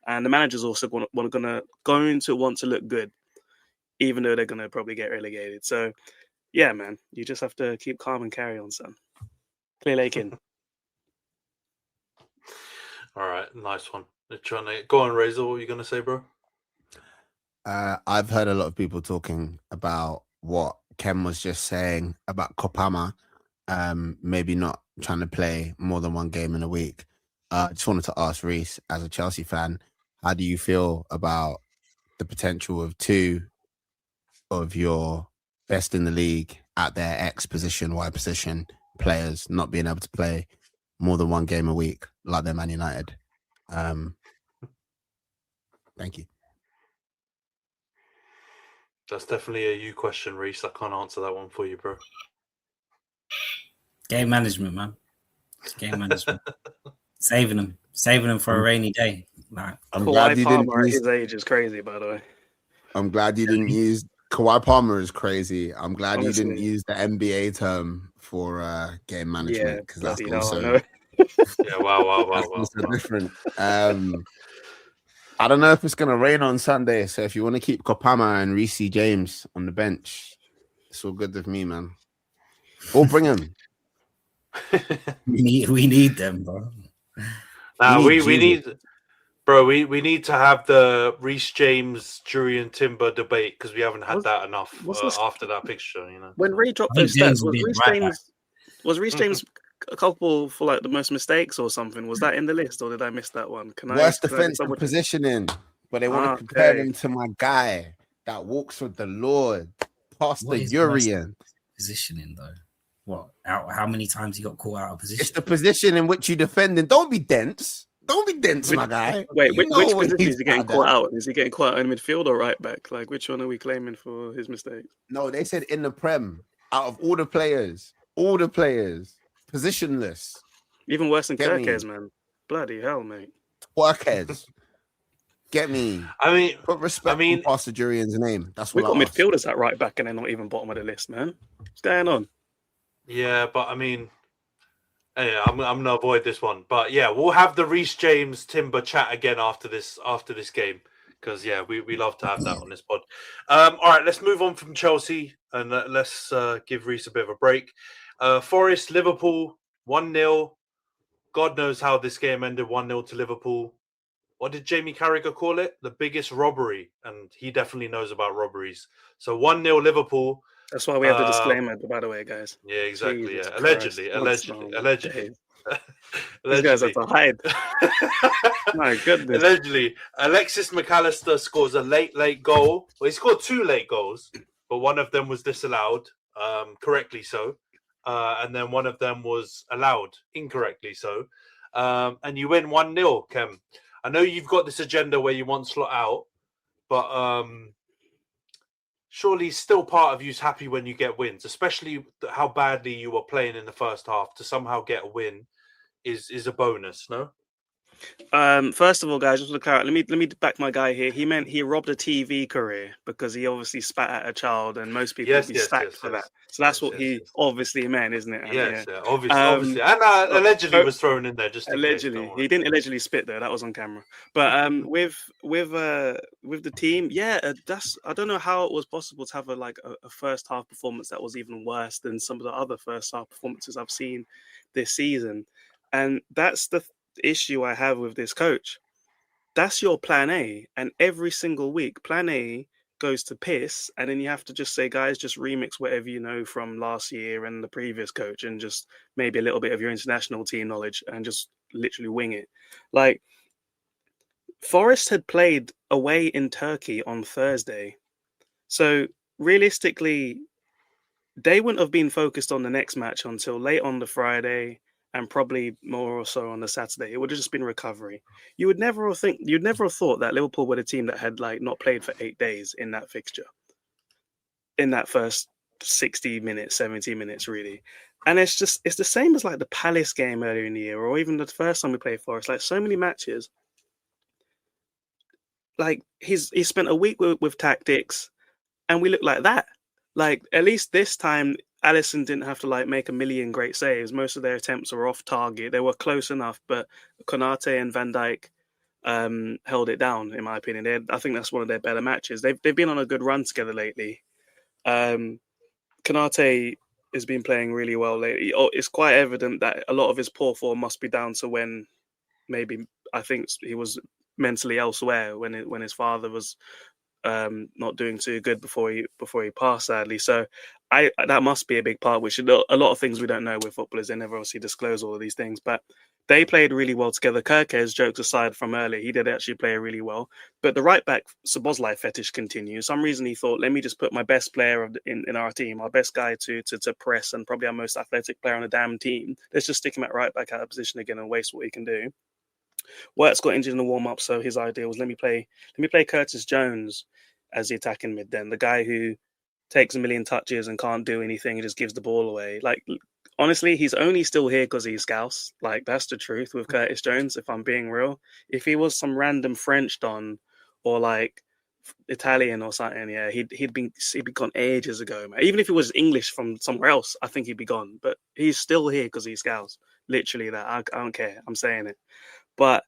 And the manager's also going to want to look good, even though they're going to probably get relegated. So, yeah, man, you just have to keep calm and carry on, son. Clear Lakin. All right, nice one. Go on, Razor. What are you going to say, bro? I've heard a lot of people talking about what Khem was just saying about Kopama, maybe not trying to play more than one game in a week. I just wanted to ask Rhys, as a Chelsea fan, how do you feel about the potential of two of your best in the league at their X position, Y position players not being able to play more than one game a week like they're Man United? Thank you. That's definitely a you question, Rhys. I can't answer that one for you, bro. Game management, man. It's game management. Saving them for a rainy day. Like, I'm glad you didn't Palmer at his age is crazy, by the way. I'm glad you didn't use Kawhi Palmer is crazy. I'm glad you didn't use the NBA term for game management, because that's also different. I don't know if it's gonna rain on Sunday, so if you want to keep Kopama and Rhys James on the bench, it's all good with me, man. Or bring him. we need them, bro. We need to have the Rhys James, Jurian Timber debate, because we haven't had that enough after that picture. You know, when Ray dropped those stats, was Rhys James a couple for like the most mistakes or something? Was that in the list, or did I miss that one? Worst defensive positioning, but they want to compare him to my guy that walks with the Lord, Pastor Urian. Positioning though. What? How many times he got caught out of position? It's the position in which you defend, and don't be dense. Don't be dense, my guy. Wait, which position is he getting caught out? Is he getting caught out in midfield or right back? Like, which one are we claiming for his mistakes? No, they said in the Prem, out of all the players, positionless. Even worse than Kirkes, man. Bloody hell, mate. Workheads. Get me. I mean, put respect on Pastor Jurian's name. That's what we got midfielders at right back, and they're not even bottom of the list, man. What's going on? Yeah, but I mean, anyway, I'm going to avoid this one. But yeah, we'll have the Rhys James Timber chat again after this game, because we love to have that on this pod. All right, let's move on from Chelsea and let's give Rhys a bit of a break. Forest Liverpool 1-0. God knows how this game ended 1-0 to Liverpool. What did Jamie Carragher call it? The biggest robbery, and he definitely knows about robberies. So 1-0 Liverpool. That's why we have the disclaimer, by the way, guys. Yeah, exactly. Jesus Allegedly. These guys have to hide. My goodness. Allegedly, Alexis McAllister scores a late goal. Well, he scored 2 late goals, but one of them was disallowed, correctly so. And then one of them was allowed incorrectly so. And you win 1-0, Khem. I know you've got this agenda where you want Slot out, but surely still part of you's happy when you get wins, especially how badly you were playing in the first half. To somehow get a win is a bonus, no? First of all, guys, just to clarify, let me back my guy here. He meant he robbed a TV career because he obviously spat at a child, and most people would be sacked for that. So that's what he obviously meant, isn't it? Yes, yeah. obviously, and allegedly was thrown in there just in allegedly. Case, he didn't allegedly spit though; that was on camera. But with the team, that's I don't know how it was possible to have a first half performance that was even worse than some of the other first half performances I've seen this season, and that's the issue I have with this coach. That's your plan A, and every single week plan A goes to piss, and then you have to just say, guys, just remix whatever you know from last year and the previous coach, and just maybe a little bit of your international team knowledge, and just literally wing it. Like Forest had played away in Turkey on Thursday, so realistically they wouldn't have been focused on the next match until late on the Friday, and probably more or so on the Saturday. It would have just been recovery. You'd never have thought that Liverpool were a team that had not played for 8 days in that fixture, in that first 60 minutes, 70 minutes, really. And it's the same as the Palace game earlier in the year, or even the first time we played Forest. So many matches. He spent a week with tactics, and we look like that. At least this time, Alisson didn't have to make a million great saves. Most of their attempts were off target. They were close enough, but Konate and Van Dijk held it down, in my opinion. I think that's one of their better matches. They've been on a good run together lately. Konate has been playing really well lately. It's quite evident that a lot of his poor form must be down to when maybe I think he was mentally elsewhere when his father was not doing too good before he passed, sadly. So that must be a big part, which a lot of things we don't know with footballers. They never obviously disclose all of these things, but they played really well together. Kirke's, jokes aside from earlier, he did actually play really well. But the right back Szoboszlai fetish continues. For some reason he thought, let me just put my best player in our team, our best guy to press, and probably our most athletic player on the damn team. Let's just stick him at right back out of position again and waste what he can do. Wirtz got injured in the warm up, so his idea was let me play Curtis Jones as the attacking mid, then the guy who takes a million touches and can't do anything and just gives the ball away. Honestly, he's only still here because he's Scouse. That's the truth with Curtis Jones, if I'm being real. If he was some random French don or Italian or something, yeah, he'd be gone ages ago, man. Even if he was English from somewhere else, I think he'd be gone. But he's still here because he's Scouse. Literally that. I don't care. I'm saying it. But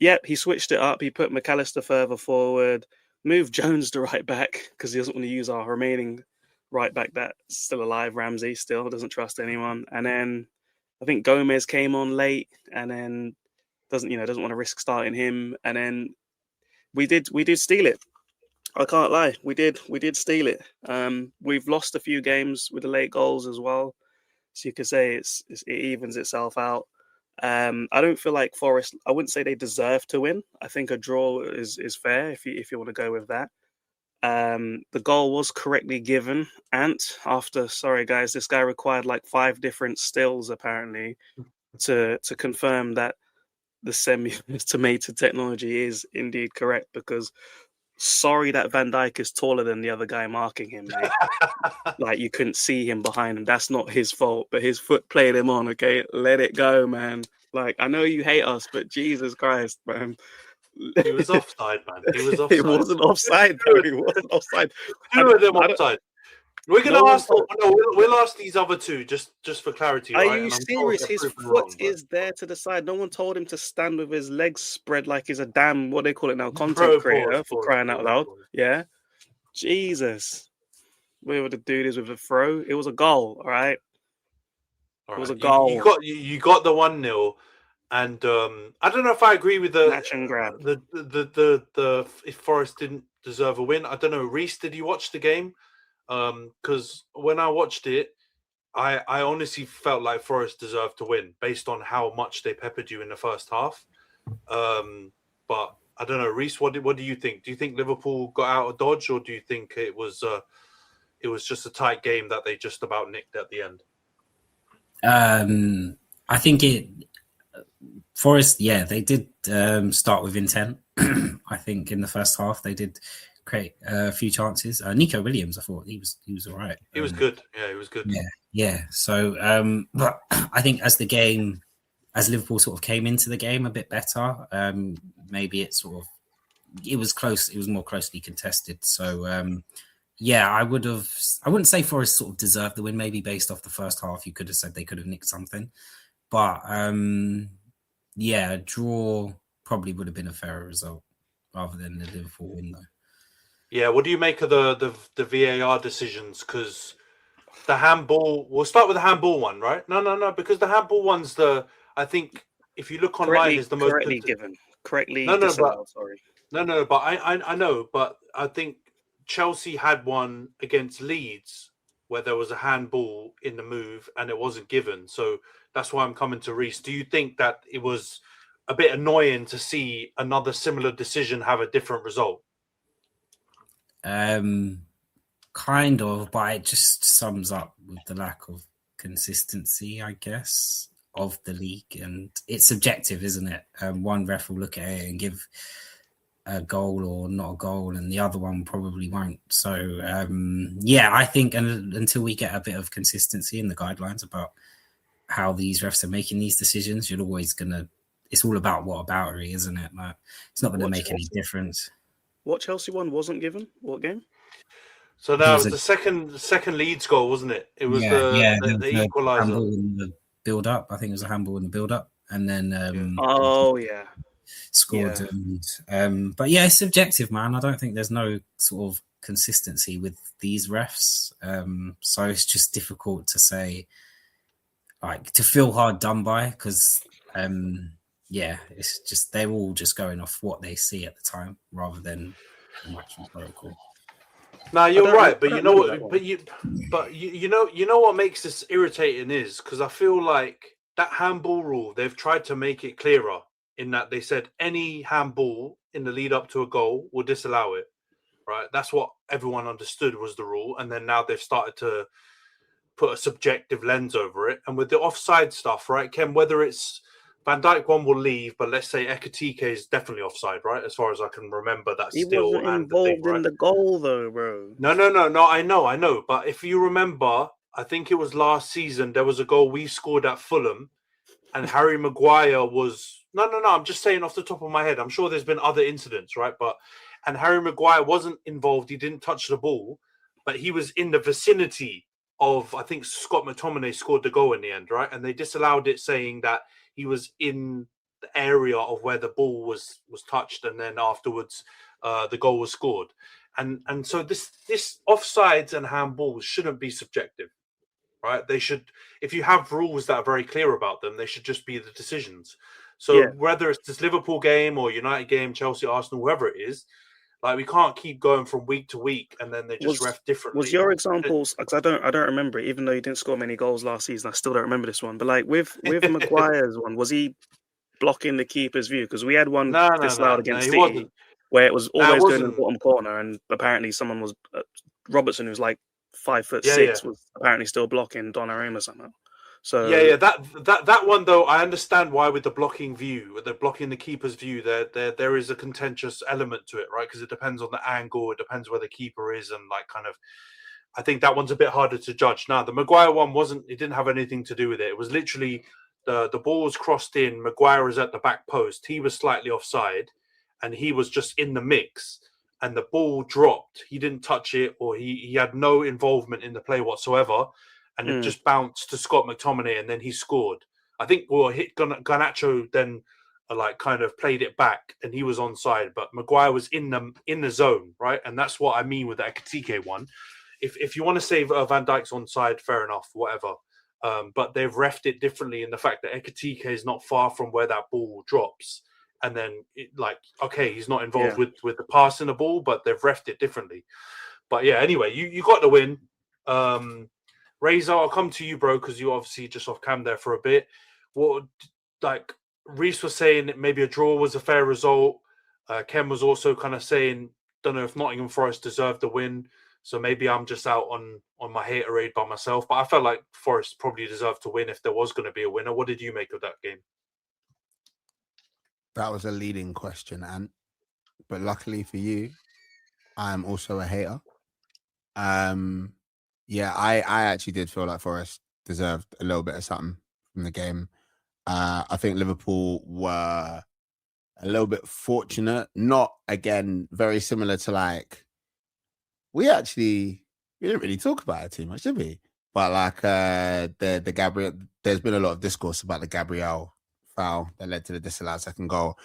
yep, he switched it up. He put McAllister further forward, moved Jones to right back because he doesn't want to use our remaining right back that's still alive. Ramsey still doesn't trust anyone. And then I think Gomez came on late and then doesn't want to risk starting him. And then we did steal it. I can't lie. We did steal it. We've lost a few games with the late goals as well. So you could say it evens itself out. I don't feel like Forest, I wouldn't say they deserve to win. I think a draw is fair if you want to go with that. The goal was correctly given. Sorry guys, this guy required 5 different stills apparently to confirm that the semi-automated technology is indeed correct, because sorry that Van Dijk is taller than the other guy marking him, mate. You couldn't see him behind him. That's not his fault, but his foot played him on, okay? Let it go, man. I know you hate us, but Jesus Christ, man. He was offside, man. He was offside. He wasn't offside, though. He wasn't offside. Two of them offside. We're going to ask... we'll ask these other two, just for clarity. Are you serious? His foot is there to the side. No one told him to stand with his legs spread like he's a damn, what they call it now, content creator, for crying out loud. Yeah? Jesus. We were to do this with a throw. It was a goal, all right? It was a goal. You got the 1-0, and I don't know if I agree with the Nash and grab. The if Forest didn't deserve a win. I don't know. Rhys, did you watch the game? Because when I watched it, I honestly felt like Forest deserved to win based on how much they peppered you in the first half. But I don't know, Rhys, what do you think? Do you think Liverpool got out of dodge, or do you think it was just a tight game that they just about nicked at the end? I think Forest, they did start with intent. I think in the first half they did create a few chances. Nico Williams, I thought he was all right. He was good. Yeah, he was good. Yeah. So, but I think as the game as Liverpool sort of came into the game a bit better, maybe it was close. It was more closely contested. So yeah, I wouldn't say Forest sort of deserved the win. Maybe based off the first half, you could have said they could have nicked something, but yeah, a draw probably would have been a fairer result rather than the Liverpool win, though. Yeah, what do you make of the VAR decisions? Because the handball, we'll start with the handball one, right? No, because the handball one's I think if you look online, is the most correctly given, correctly No, disallowed. Sorry. No, but I know, but I think Chelsea had one against Leeds where there was a handball in the move and it wasn't given. So that's why I'm coming to Rhys. Do you think that it was a bit annoying to see another similar decision have a different result? Kind of, but it just sums up with the lack of consistency, I guess, of the league. And it's subjective, isn't it? One ref will look at it and give a goal or not a goal, and the other one probably won't. So, yeah, I think until we get a bit of consistency in the guidelines about how these refs are making these decisions, you're always it's all about whataboutery, isn't it? Like, it's not going to make any difference. What Chelsea one wasn't given? What game? So that was the second Leeds goal, wasn't it? It was the equaliser. In the build-up. I think it was a handball in the build-up, and then scored. Yeah. But yeah, it's subjective, man. I don't think there's no sort of consistency with these refs. So it's just difficult to say, like, to feel hard done by, because yeah, it's just they're all just going off what they see at the time rather than much protocol. No, you're right, but you know what? You know what makes this irritating is because I feel like that handball rule, they've tried to make it clearer in that they said any handball in the lead up to a goal will disallow it. Right? That's what everyone understood was the rule, and then now they've started to put a subjective lens over it. And with the offside stuff, right, Khem, whether it's Van Dijk one will leave, but let's say Ekitike is definitely offside, right? As far as I can remember, that's he still wasn't involved in the goal, though, bro. No. I know. But if you remember, I think it was last season, there was a goal we scored at Fulham, and Harry Maguire was no. I'm just saying off the top of my head. I'm sure there's been other incidents, right? And Harry Maguire wasn't involved. He didn't touch the ball, but he was in the vicinity of. I think Scott McTominay scored the goal in the end, right? And they disallowed it, saying that he was in the area of where the ball was touched, and then afterwards the goal was scored. And so this offsides and handballs shouldn't be subjective, right? They should, if you have rules that are very clear about them, they should just be the decisions. So whether it's this Liverpool game or United game, Chelsea, Arsenal, whoever it is, like we can't keep going from week to week and then they just ref differently. Was your examples? Because I don't remember it, even though he didn't score many goals last season. I still don't remember this one. But like with Maguire's one, was he blocking the keeper's view? Because we had one disallowed against City where it was always going in the bottom corner, and apparently someone was Robertson, who's like 5'6", was apparently still blocking Donnarumma somehow. So that one though, I understand why with the blocking view, the blocking the keeper's view, there is a contentious element to it, right? Because it depends on the angle, it depends where the keeper is, and like kind of, I think that one's a bit harder to judge. Now the Maguire one it didn't have anything to do with it. It was literally the ball was crossed in, Maguire was at the back post, he was slightly offside, and he was just in the mix, and the ball dropped. He didn't touch it, or he had no involvement in the play whatsoever. And it just bounced to Scott McTominay, and then he scored. I think Garnacho then like kind of played it back, and he was onside, but Maguire was in the zone, right? And that's what I mean with the Ekitike one. If you want to say Van Dijk's onside, fair enough, whatever. But they've refed it differently in the fact that Ekitike is not far from where that ball drops, and then he's not involved with the pass in the ball, but they've refed it differently. But yeah, anyway, you got the win. Reza, I'll come to you, bro, because you obviously just off cam there for a bit. What, like Rhys was saying, maybe a draw was a fair result. Khem was also kind of saying, don't know if Nottingham Forest deserved the win, so maybe I'm just out on my haterade by myself. But I felt like Forest probably deserved to win if there was going to be a winner. What did you make of that game? That was a leading question, Ant. But luckily for you, I'm also a hater. Yeah, I actually did feel like Forest deserved a little bit of something from the game. I think Liverpool were a little bit fortunate. Not, again, very similar to like, we didn't really talk about it too much, did we? But like the Gabriel, there's been a lot of discourse about the Gabriel foul that led to the disallowed second goal.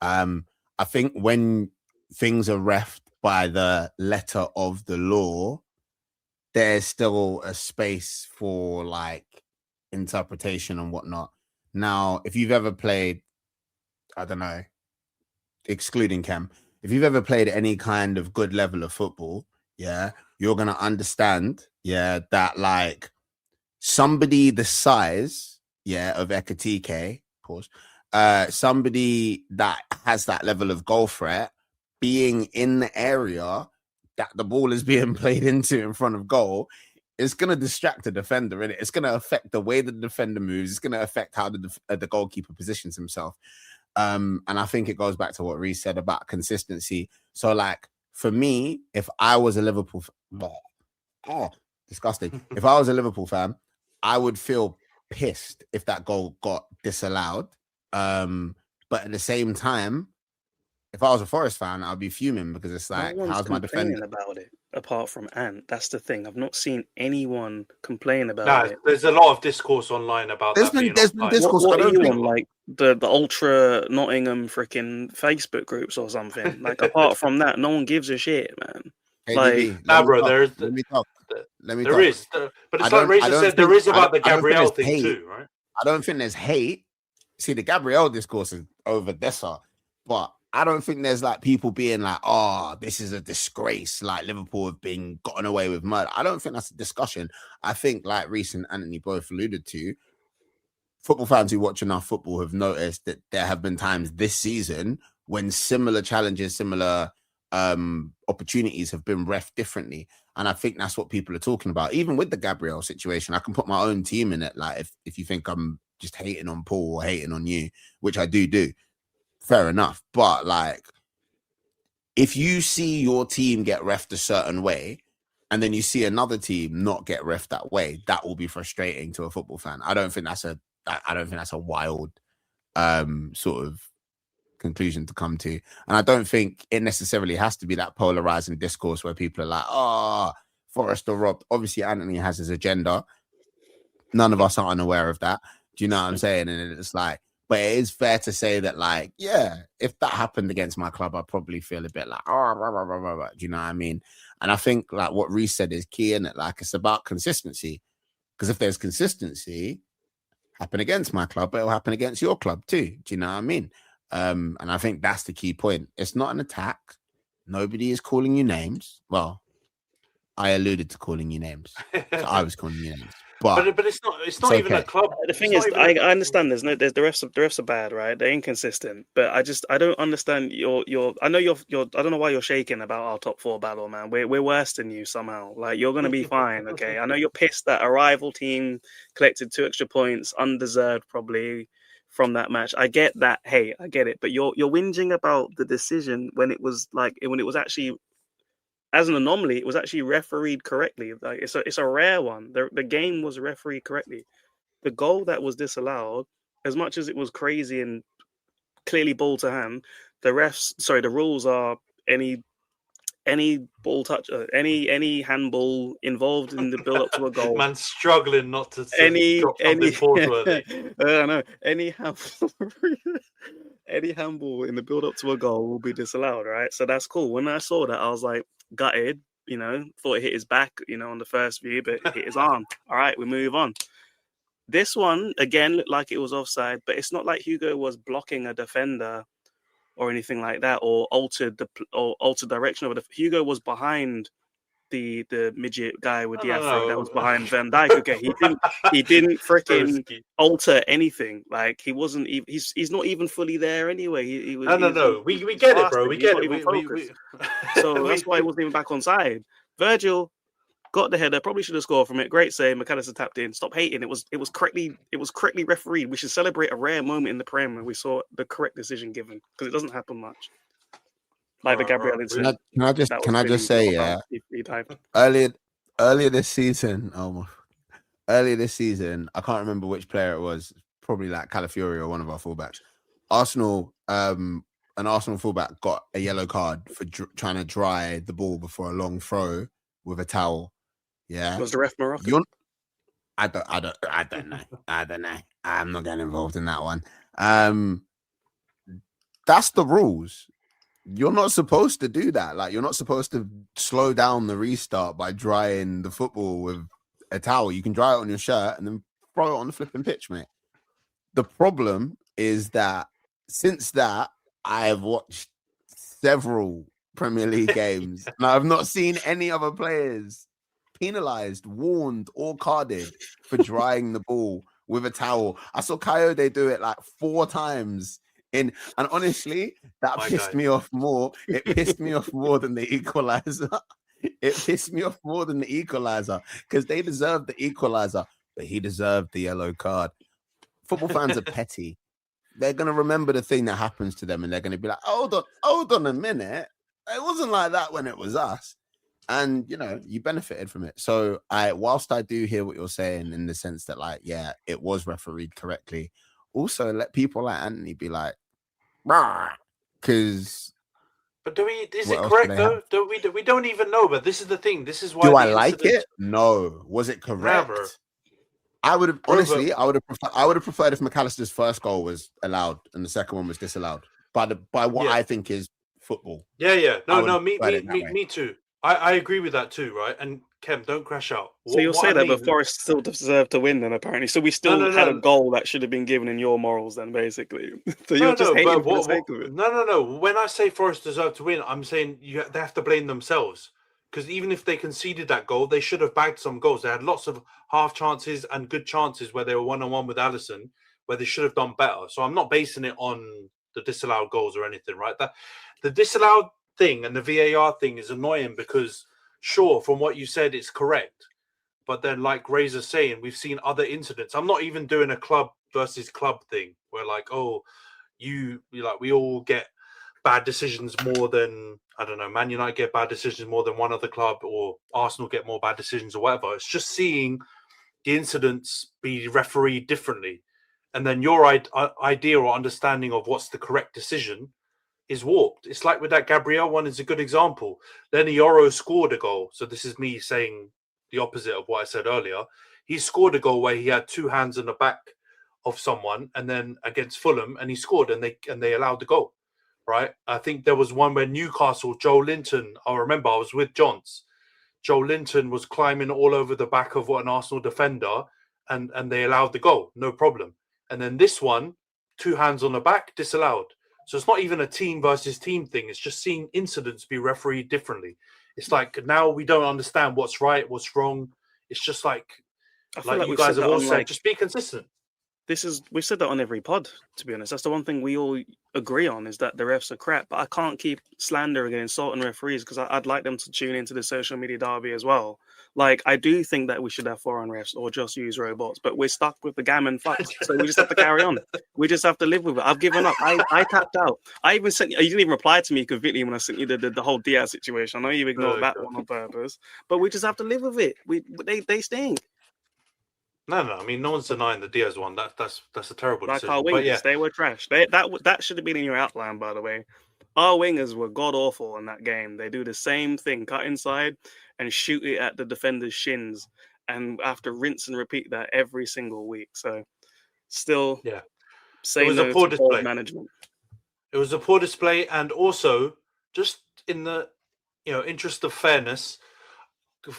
I think when things are reffed by the letter of the law, there's still a space for like interpretation and whatnot. Now, if you've ever played, I don't know, excluding Khem, if you've ever played any kind of good level of football, yeah, you're going to understand, yeah, that like somebody the size, yeah, of Ekatike, pause, somebody that has that level of goal threat being in the area that the ball is being played into in front of goal, it's going to distract the defender, innit? It's going to affect the way the defender moves. It's going to affect how the goalkeeper positions himself. And I think it goes back to what Rhys said about consistency. So, like, for me, if I was a Liverpool disgusting. If I was a Liverpool fan, I would feel pissed if that goal got disallowed. But at the same time, if I was a Forest fan, I'd be fuming because it's like, how's my defender about it? Apart from Ant, that's the thing. I've not seen anyone complain about it. There's a lot of discourse online about there's that. There's been discourse. What are you on, like the ultra Nottingham freaking Facebook groups or something? Like, apart from that, no one gives a shit, man. Hey, like, let me talk. There is, but it's like Rachel said, there is about the Gabriel thing too, right? I don't think there's hate. See, the Gabriel discourse is over Dessa, but I don't think there's like people being like, oh, this is a disgrace. Like Liverpool have been gotten away with murder. I don't think that's a discussion. I think, like Rhys and Antony both alluded to, football fans who watch enough football have noticed that there have been times this season when similar challenges, similar opportunities have been ref differently. And I think that's what people are talking about. Even with the Gabriel situation, I can put my own team in it. Like if you think I'm just hating on Paul or hating on you, which I do, fair enough. But like, if you see your team get reffed a certain way and then you see another team not get reffed that way, that will be frustrating to a football fan. I don't think that's a wild sort of conclusion to come to. And I don't think it necessarily has to be that polarizing discourse where people are like, oh, Forest or robbed. Obviously, Antony has his agenda. None of us are unaware of that. Do you know what I'm saying? And it's like, but it is fair to say that, like, yeah, if that happened against my club, I'd probably feel a bit like, oh, blah, blah, blah, blah, blah. Do you know what I mean? And I think, like, what Rhys said is key, in it. Like, it's about consistency. Because if there's consistency, happen against my club, but it'll happen against your club too. Do you know what I mean? And I think that's the key point. It's not an attack. Nobody is calling you names. Well, I alluded to calling you names. So I was calling you names. But it's not even a club. The thing is, I understand the refs are bad, right? They're inconsistent, but I don't understand your. I know you're. I don't know why you're shaking about our top four battle, man. We're worse than you somehow. Like, you're gonna be fine, okay? I know you're pissed that a rival team collected 2 extra points, undeserved probably, from that match. I get that. Hey, I get it. But you're whinging about the decision when it was actually, as an anomaly, it was actually refereed correctly. Like, it's a rare one. The game was refereed correctly. The goal that was disallowed, as much as it was crazy and clearly ball to hand, the rules are any ball touch, any handball involved in the build up to a goal. Man, struggling not to drop something forward. I don't know. Any handball in the build up to a goal will be disallowed, right? So that's cool. When I saw that, I was like, gutted, thought it hit his back, on the first view, but it hit his arm. All right, we move on. This one, again, looked like it was offside, but it's not like Hugo was blocking a defender or anything like that, or altered direction of it. Hugo was behind the midget guy with the afro that was behind Van Dijk. Okay, he didn't freaking alter anything. Like, he wasn't even. He's not even fully there anyway. No. We get it, bro. We get it. So that's why he wasn't even back on side. Virgil got the header. Probably should have scored from it. Great save. McAllister tapped in. Stop hating. It was correctly refereed. We should celebrate a rare moment in the Prem when we saw the correct decision given, because it doesn't happen much. Like the Gabriel incident. Can I just say, yeah, earlier this season, I can't remember which player it was. probably like Calafiori or one of our fullbacks. Arsenal, an Arsenal fullback got a yellow card for trying to dry the ball before a long throw with a towel. Yeah, Was the ref Moroccan? I don't know. I don't know. I'm not getting involved in that one. That's the rules. You're not supposed to do that. Like, you're not supposed to slow down the restart by drying the football with a towel. You can dry it on your shirt and then throw it on the flipping pitch, mate. The problem is that since that, I have watched several Premier League games and I've not seen any other players penalized, warned, or carded for drying the ball with a towel. I saw Coyote do it like 4 times. And honestly, that pissed me off more. It pissed me off more than the equalizer. It pissed me off more than the equalizer because they deserved the equalizer, but he deserved the yellow card. Football fans are petty. They're going to remember the thing that happens to them and they're going to be like, hold on a minute. It wasn't like that when it was us. And, you know, you benefited from it. So whilst I do hear what you're saying in the sense that, like, yeah, it was refereed correctly, also let people like Antony be like, because. But is it correct though? We don't even know, but this is the thing. This is why. Do I like it? No. Was it correct? Never. I would have honestly, I would have preferred if McAllister's first goal was allowed and the second one was disallowed by what I think is football. Yeah. No, me too. I agree with that too, right? And Khem, don't crash out. So you'll say that, but Forest still deserved to win then, apparently. So we still had a goal that should have been given in your morals then, basically. So you're just hating for the sake of it. No. When I say Forest deserved to win, I'm saying they have to blame themselves. Because even if they conceded that goal, they should have bagged some goals. They had lots of half chances and good chances where they were 1-on-1 with Alisson, where they should have done better. So I'm not basing it on the disallowed goals or anything, right? The disallowed thing and the VAR thing is annoying because, sure, from what you said, it's correct. But then, like Rhys is saying, we've seen other incidents. I'm not even doing a club versus club thing where, like, we all get bad decisions more than, I don't know, Man United get bad decisions more than one other club, or Arsenal get more bad decisions or whatever. It's just seeing the incidents be refereed differently. And then your idea or understanding of what's the correct decision is warped. It's like with that Gabriel one is a good example. Then Yoro scored a goal. So this is me saying the opposite of what I said earlier. He scored a goal where he had 2 hands on the back of someone and then against Fulham, and he scored and they allowed the goal. Right? I think there was one where Newcastle, Joe Linton, I remember I was with Johns. Joe Linton was climbing all over the back of an Arsenal defender and they allowed the goal, no problem. And then this one, 2 hands on the back, disallowed. So it's not even a team versus team thing. It's just seeing incidents be refereed differently. It's like now we don't understand what's right, what's wrong. It's just like you guys have all said, just be consistent. We've said that on every pod, to be honest. That's the one thing we all agree on, is that the refs are crap. But I can't keep slandering and insulting referees because I'd like them to tune into the social media derby as well. Like, I do think that we should have foreign refs or just use robots, but we're stuck with the gammon fucks. So we just have to carry on. We just have to live with it. I've given up. I tapped out. I even sent you didn't even reply to me completely when I sent you the whole Diaz situation. I know you ignored that one on purpose, but we just have to live with it. They stink. No. I mean, no one's denying the Diaz one. That's a terrible decision. Our wingers, they were trash. That should have been in your outline, by the way. Our wingers were god awful in that game. They do the same thing: cut inside and shoot it at the defender's shins, and have to rinse and repeat that every single week. So, still, it was a poor display. Management. It was a poor display, and also just in the interest of fairness,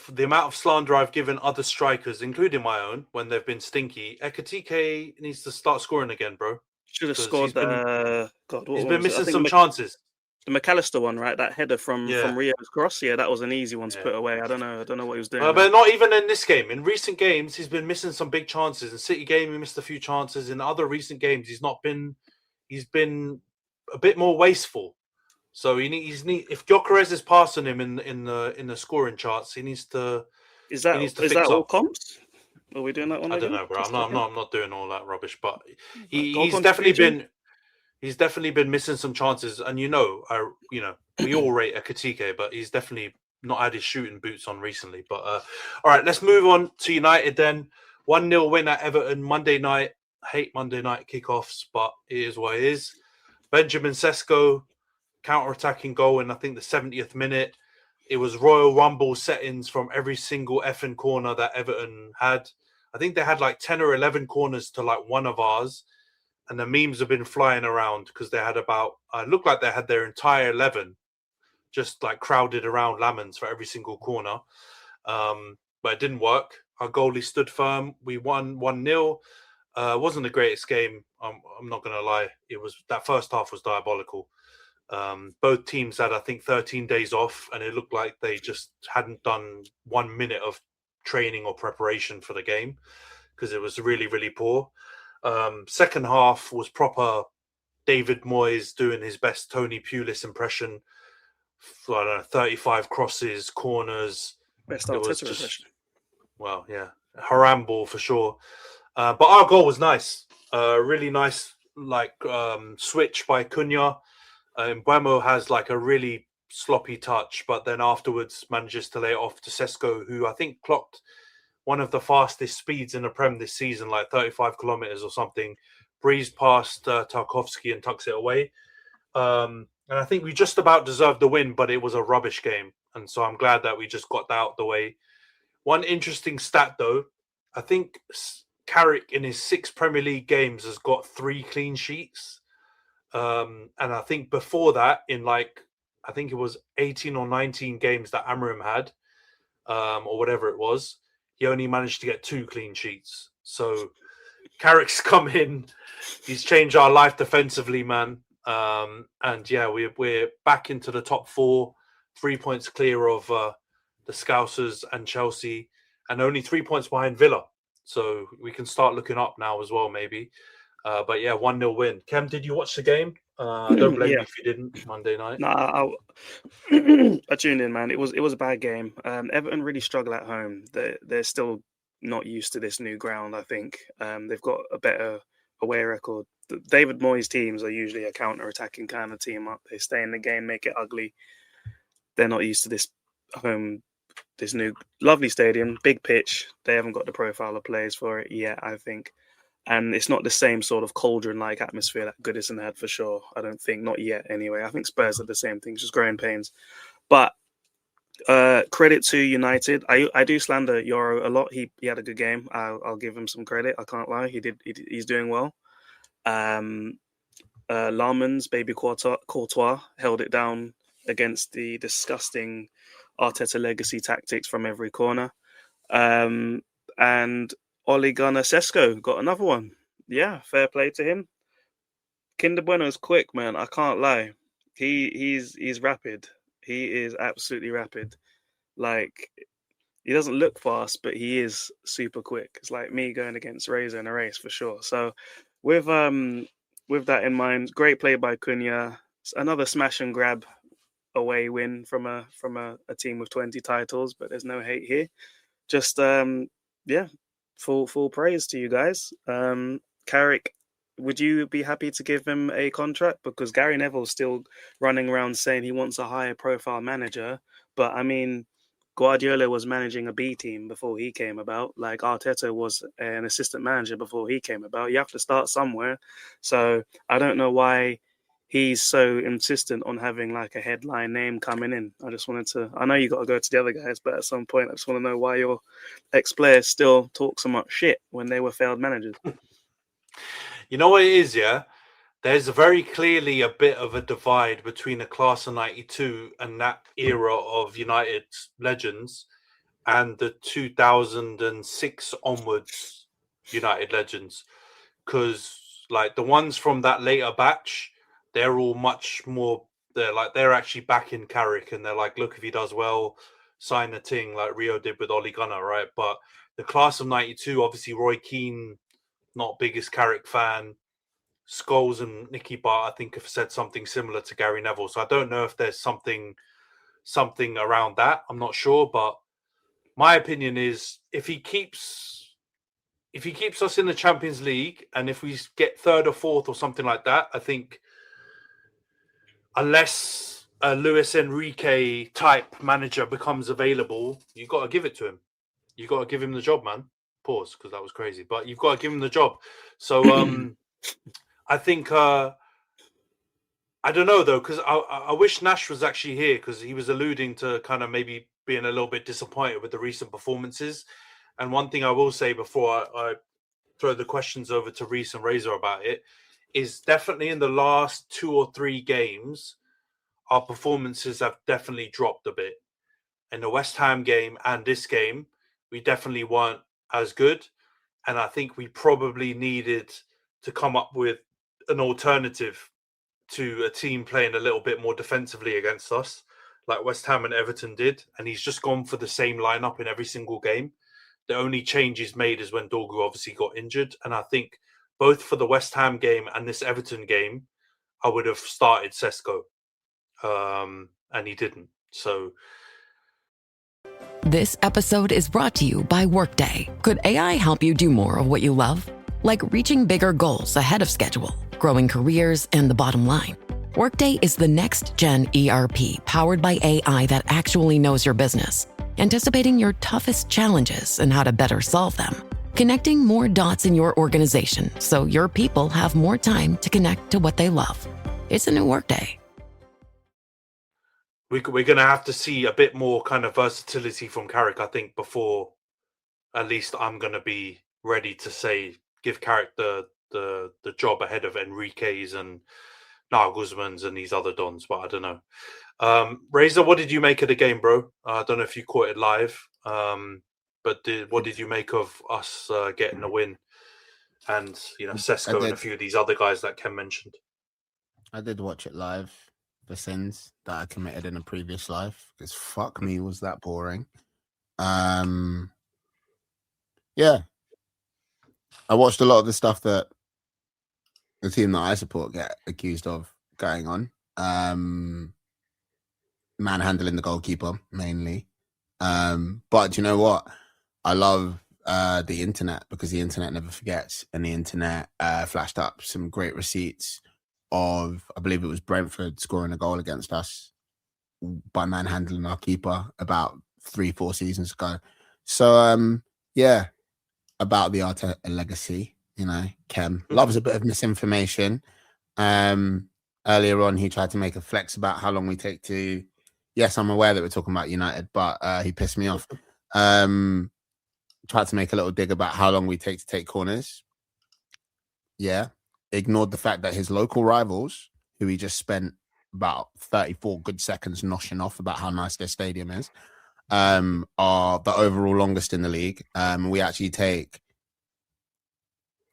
the amount of slander I've given other strikers, including my own, when they've been stinky, Ekitike needs to start scoring again, bro. Should have scored that. He's been missing some chances. The McAllister one, right? That header from Rio's cross. Yeah, that was an easy one to put away. I don't know what he was doing. But not even in this game. In recent games, he's been missing some big chances. In City game, he missed a few chances. In other recent games, he's been a bit more wasteful. So if Gyökeres is passing him in the scoring charts, he needs to. Is that all comps? Are we doing that one? I don't know, bro. I'm not doing all that rubbish, but he's definitely been missing some chances. And we all rate Ekitike, but he's definitely not had his shooting boots on recently. But all right, let's move on to United then. 1-0 win at Everton Monday night. I hate Monday night kickoffs, but it is what it is. Benjamin Sesko, counter-attacking goal in, I think, the 70th minute. It was Royal Rumble settings from every single effing corner that Everton had. I think they had like 10 or 11 corners to like one of ours. And the memes have been flying around because they had looked like they had their entire 11 just like crowded around Lamans for every single corner. But it didn't work. Our goalie stood firm. We won 1-0. It wasn't the greatest game. I'm not going to lie. That first half was diabolical. Both teams had, I think, 13 days off, and it looked like they just hadn't done 1 minute of training or preparation for the game because it was really, really poor. Second half was proper David Moyes doing his best Tony Pulis impression. I don't know, 35 crosses, corners. Best Arteta impression. Well, yeah, haram ball for sure. But our goal was nice. Really nice, like switch by Cunha. Mbeumo has like a really sloppy touch, but then afterwards manages to lay it off to Sesko, who I think clocked one of the fastest speeds in the Prem this season, like 35 kilometers or something. Breezed past Tarkovsky and tucks it away. And I think we just about deserved the win, but it was a rubbish game. And so I'm glad that we just got that out the way. One interesting stat, though, I think Carrick in his 6 Premier League games has got 3 clean sheets. And I think before that, I think it was 18 or 19 games that Amorim had, or whatever it was, he only managed to get 2 clean sheets. So Carrick's come in, he's changed our life defensively, man. And yeah, we're back into the top 4, 3 points clear of the Scousers and Chelsea, and only 3 points behind Villa. So we can start looking up now as well, maybe. But yeah, 1-0 win. Khem, did you watch the game? I don't blame you if you didn't Monday night. Nah, I tuned in, man. It was a bad game. Everton really struggle at home. They're still not used to this new ground, I think. They've got a better away record. The David Moyes teams are usually a counter-attacking kind of team up. They stay in the game, make it ugly. They're not used to this this new lovely stadium, big pitch. They haven't got the profile of players for it yet, I think. And it's not the same sort of cauldron-like atmosphere that Goodison had for sure. I don't think, not yet anyway. I think Spurs are the same thing, just growing pains. But credit to United. I do slander Yoro a lot. He had a good game. I'll give him some credit. I can't lie. He's doing well. Larmans, baby Courtois, held it down against the disgusting Arteta legacy tactics from every corner. And Ole Gunnar Sesko got another one. Yeah, fair play to him. Kinder Bueno's quick, man. I can't lie. He's rapid. He is absolutely rapid. Like, he doesn't look fast, but he is super quick. It's like me going against Razor in a race for sure. So with that in mind, great play by Cunha. Another smash and grab away win from a team with 20 titles, but there's no hate here. Just full praise to you guys. Carrick, would you be happy to give him a contract? Because Gary Neville's still running around saying he wants a higher profile manager. But I mean, Guardiola was managing a B team before he came about. Like Arteta was an assistant manager before he came about. You have to start somewhere. So I don't know why he's so insistent on having like a headline name coming in. I know you got to go to the other guys, but at some point I just want to know why your ex-players still talk so much shit when they were failed managers. You know what it is, yeah? There's very clearly a bit of a divide between the class of 92 and that era of United legends and the 2006 onwards United legends. Because like the ones from that later batch, they're all much more, they're actually back in Carrick and they're like, look, if he does well, sign the thing like Rio did with Ole Gunnar, right? But the class of 92, obviously Roy Keane, not biggest Carrick fan. Scholes and Nicky Bart, I think, have said something similar to Gary Neville. So I don't know if there's something around that. I'm not sure, but my opinion is if he keeps us in the Champions League and if we get 3rd or 4th or something like that, I think unless a Luis Enrique type manager becomes available, you got to give it to him. You got to give him the job, man. pause because that was crazy. But you've got to give him the job. So I think I don't know though, because I wish Nash was actually here because he was alluding to kind of maybe being a little bit disappointed with the recent performances. And one thing I will say before I throw the questions over to Rhys and Razor about it is definitely in the last 2 or 3 games, our performances have definitely dropped a bit. In the West Ham game and this game, we definitely weren't as good. And I think we probably needed to come up with an alternative to a team playing a little bit more defensively against us, like West Ham and Everton did. And he's just gone for the same lineup in every single game. The only change he's made is when Dorgu obviously got injured. And I think both for the West Ham game and this Everton game, I would have started Sesko. And he didn't. So This episode is brought to you by Workday. Could AI help you do more of what you love? Like reaching bigger goals ahead of schedule, growing careers, and the bottom line. Workday is the next-gen ERP powered by AI that actually knows your business, anticipating your toughest challenges and how to better solve them. Connecting more dots in your organization so your people have more time to connect to what they love. It's a new Workday. we're going to have to see a bit more kind of versatility from Carrick, I think, before at least I'm going to be ready to say, give Carrick the job ahead of Enrique's and Nagelsmann's and these other dons, but I don't know. Razor, what did you make of the game, bro? I don't know if you caught it live, but what did you make of us getting the win? And, you know, Sesko and a few of these other guys that Khem mentioned. I did watch it live. The sins that I committed in a previous life, because fuck me, was that boring. Yeah. I watched a lot of the stuff that the team that I support get accused of going on. Manhandling the goalkeeper, mainly. But you know what? I love the internet, because the internet never forgets. And the internet flashed up some great receipts of, I believe it was Brentford scoring a goal against us by manhandling our keeper about 3-4 seasons ago. So, yeah, about the Arteta legacy, you know, Khem loves a bit of misinformation. Earlier on, he tried to make a flex about how long we take to... Yes, I'm aware that we're talking about United, but he pissed me off. Tried to make a little dig about how long we take to take corners. Yeah. Ignored the fact that his local rivals, who he just spent about 34 good seconds noshing off about how nice their stadium is, are the overall longest in the league. We actually take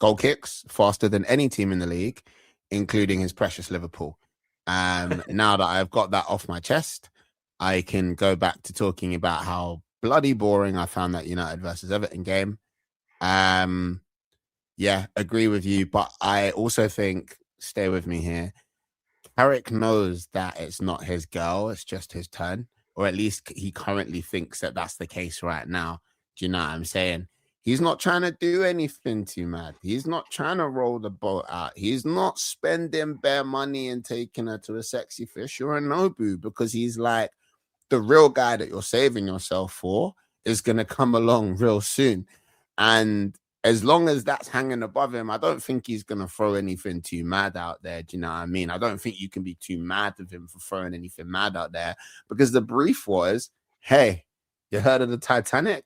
goal kicks faster than any team in the league, including his precious Liverpool. Now that I've got that off my chest, I can go back to talking about how bloody boring I found that United versus Everton game. Yeah, agree with you. But I also think, stay with me here, Carrick knows that it's not his girl, it's just his turn. Or at least he currently thinks that that's the case right now. Do you know what I'm saying? He's not trying to do anything too mad. He's not trying to roll the boat out. He's not spending bare money and taking her to a sexy fish or a Nobu, because he's like, the real guy that you're saving yourself for is going to come along real soon. And as long as that's hanging above him, I don't think he's going to throw anything too mad out there. Do you know what I mean? I don't think you can be too mad of him for throwing anything mad out there, because the brief was, hey, you heard of the Titanic?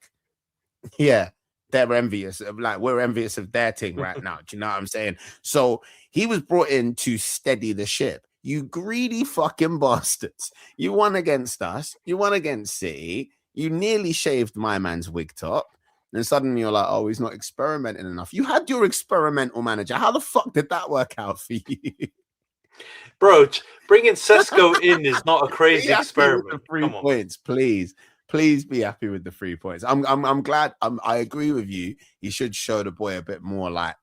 Yeah, they're envious. Like, we're envious of their thing right now. Do you know what I'm saying? So he was brought in to steady the ship. You greedy fucking bastards. You won against us. You won against City. You nearly shaved my man's wig top. And suddenly you're like, oh, he's not experimenting enough. You had your experimental manager. How the fuck did that work out for you? Bro, bringing Sesko in is not a crazy experiment. 3 points, please. Please be happy with the 3 points. I'm glad. I agree with you. You should show the boy a bit more like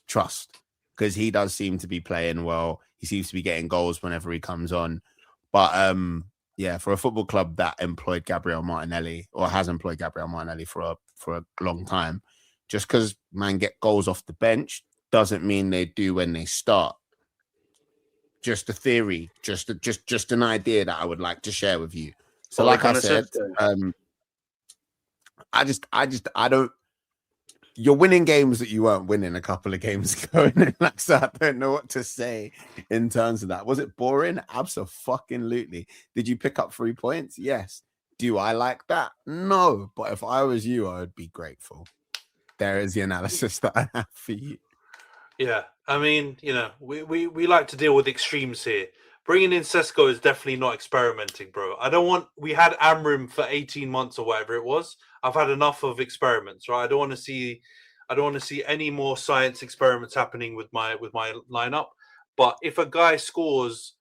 trust, because he does seem to be playing well. He seems to be getting goals whenever he comes on. But yeah, for a football club that employed Gabriel Martinelli, or has employed Gabriel Martinelli for a long time, just because man get goals off the bench doesn't mean they do when they start. Just a theory, just an idea that I would like to share with you. So, like I said, I don't you're winning games that you weren't winning a couple of games ago. So I don't know what to say in terms of that. Was it boring? Absolutely. Did you pick up 3 points? Yes. Do I like that? No. But if I was you, I would be grateful. There is the analysis that I have for you. Yeah, I mean, we like to deal with extremes here. Bringing in Sesko is definitely not experimenting, bro. We had Amrim for 18 months or whatever it was. I've had enough of experiments, right? I don't want to see any more science experiments happening with my lineup. But if a guy scores,